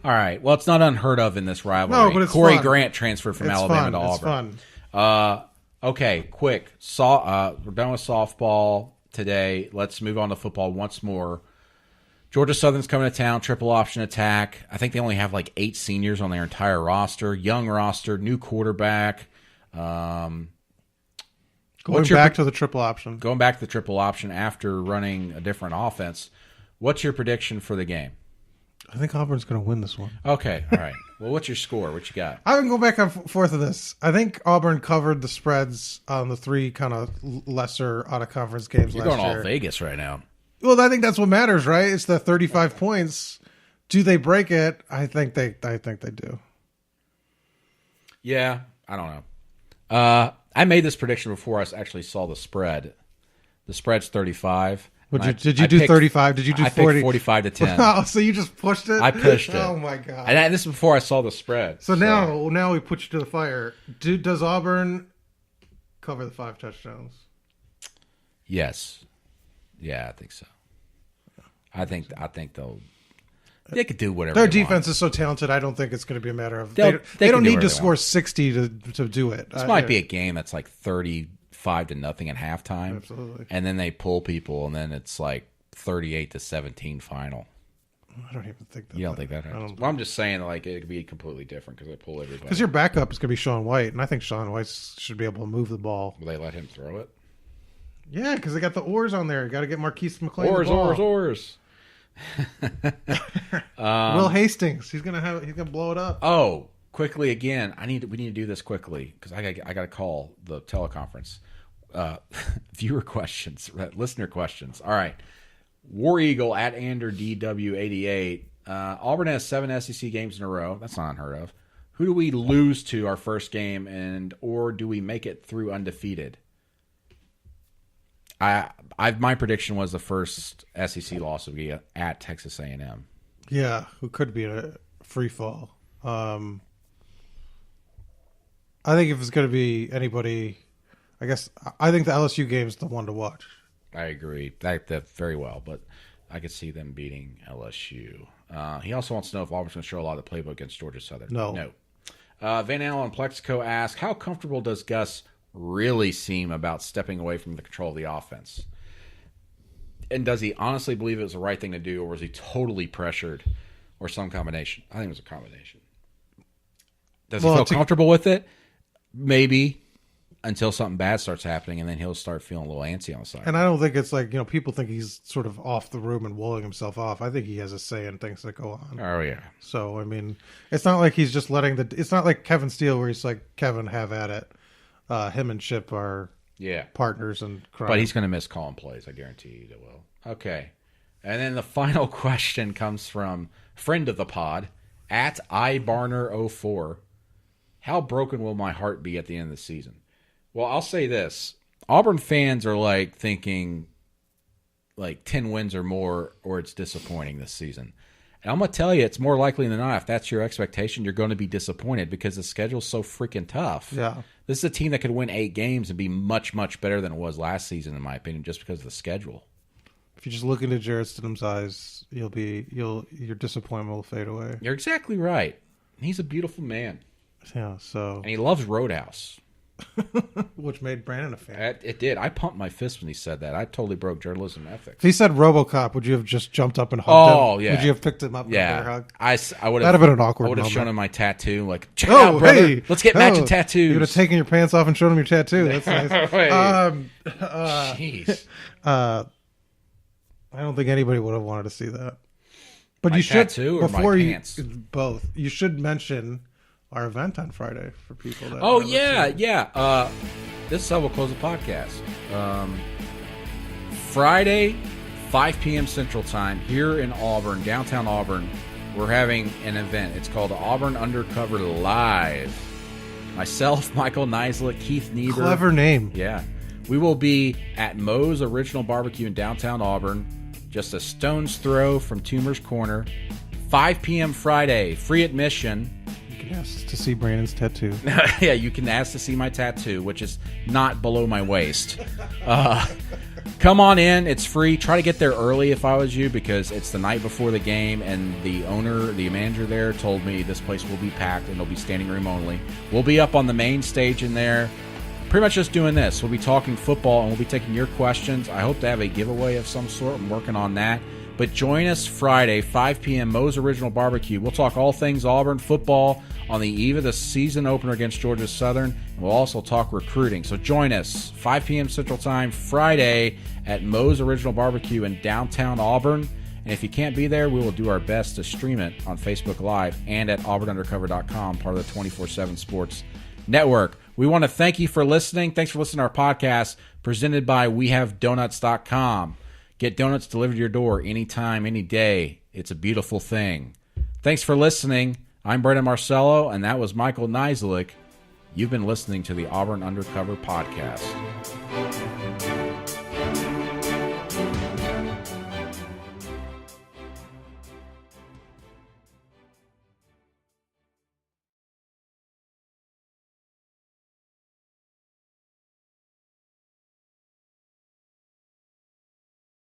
All right. Well, it's not unheard of in this rivalry. No, but it's Corey fun. Grant transferred from Alabama to Auburn. It's fun. Okay. Quick. We're done with softball today. Let's move on to football once more. Georgia Southern's coming to town. Triple option attack. I think they only have like 8 seniors on their entire roster. Young roster. New quarterback. Going back to the triple option. Going back to the triple option after running a different offense. What's your prediction for the game? I think Auburn's going to win this one. Okay, all right. Well, what's your score? What you got? I can go back and forth of this. I think Auburn covered the spreads on the 3 kind of lesser out-of-conference games You're last going year. all Vegas right now. Well, I think that's what matters, right? It's the 35 points. Do they break it? I think they do. Yeah, I don't know. I made this prediction before I actually saw the spread. The spread's 35. Did you do 35? Did you do 40? I picked 45 to 10. Oh, so you just pushed it? I pushed it. Oh, my God. And this is before I saw the spread. So now we put you to the fire. Does Auburn cover the 5 touchdowns? Yes. Yeah, I think so. I think they could do whatever. Their defense is so talented. I don't think it's going to be a matter of they don't need to score 60 to do it. This might be a game that's like 35 to nothing at halftime. Absolutely. And then they pull people, and then it's like 38 to 17 final. I don't even think that. You don't think that happens? Well, I'm just saying, like, it could be completely different because they pull everybody. Because your backup is going to be Sean White, and I think Sean White should be able to move the ball. Will they let him throw it? Yeah, because they got the oars on there. You got to get Marquise McLean. Oars. Will Hastings, he's gonna blow it up. Oh, quickly again! We need to do this quickly because I got to call the teleconference. Viewer questions, listener questions. All right, War Eagle at Ander DW88. Auburn has 7 SEC games in a row. That's not unheard of. Who do we lose to our first game, or do we make it through undefeated? My prediction was the first SEC loss would be at Texas A&M. Yeah, who could be a free fall. I think if it's going to be anybody, I think the LSU game is the one to watch. I agree. That very well, but I could see them beating LSU. He also wants to know if Auburn's going to show a lot of the playbook against Georgia Southern. No. Van Allen Plexico asks, how comfortable does Gus really seem about stepping away from the control of the offense? And does he honestly believe it was the right thing to do, or was he totally pressured, or some combination? I think it was a combination. Does he feel comfortable with it? Maybe. until something bad starts happening, and then he'll start feeling a little antsy on the side. And I don't think it's like, people think he's sort of off the room and wooling himself off. I think he has a say in things that go on. Oh, yeah. So, I mean, it's not like he's just it's not like Kevin Steele where he's like, Kevin, have at it. Him and Chip are partners in crime. But he's going to miss calling plays. I guarantee you he will. Okay. And then the final question comes from friend of the pod, at ibarner04. How broken will my heart be at the end of the season? Well, I'll say this. Auburn fans are like thinking like 10 wins or more, or it's disappointing this season. And I'm going to tell you, it's more likely than not, if that's your expectation, you're going to be disappointed because the schedule's so freaking tough. Yeah. This is a team that could win 8 games and be much, much better than it was last season, in my opinion, just because of the schedule. If you just look into Jarrett Stidham's eyes, your disappointment will fade away. You're exactly right. He's a beautiful man. Yeah, so... And he loves Roadhouse. Which made Brandon a fan. It did. I pumped my fist when he said that. I totally broke journalism ethics. If he said RoboCop, would you have just jumped up and hugged him? Oh, yeah. Would you have picked him up and bear hug? I would have. That'd have been an awkward I would have moment. shown him my tattoo. Like, check it out, brother. Hey, let's get matching tattoos. You would have taken your pants off and shown him your tattoo. That's nice. Jeez. I don't think anybody would have wanted to see that. But my you should, tattoo or my pants? Both. You should mention our event on Friday for people that... Oh, yeah. This is how we'll close the podcast. Friday, 5 p.m. Central Time, here in Auburn, downtown Auburn, we're having an event. It's called Auburn Undercover Live. Myself, Michael Niziolek, Keith Niebuhr. Clever name. Yeah. We will be at Moe's Original Barbecue in downtown Auburn, just a stone's throw from Toomer's Corner. 5 p.m. Friday, free admission. Yes, to see Brandon's tattoo. Yeah, you can ask to see my tattoo, which is not below my waist. Come on in. It's free. Try to get there early if I was you, because it's the night before the game, and the manager there told me this place will be packed and it'll be standing room only. We'll be up on the main stage in there, pretty much just doing this. We'll be talking football, and we'll be taking your questions. I hope to have a giveaway of some sort. I'm working on that. But join us Friday, 5 p.m., Moe's Original Barbecue. We'll talk all things Auburn football on the eve of the season opener against Georgia Southern. And we'll also talk recruiting. So join us, 5 p.m. Central Time, Friday at Moe's Original Barbecue in downtown Auburn. And if you can't be there, we will do our best to stream it on Facebook Live and at auburnundercover.com, part of the 24/7 Sports Network. We want to thank you for listening. Thanks for listening to our podcast presented by WeHaveDonuts.com. Get donuts delivered to your door anytime, any day. It's a beautiful thing. Thanks for listening. I'm Brendan Marcello, and that was Michael Niziolek. You've been listening to the Auburn Undercover Podcast.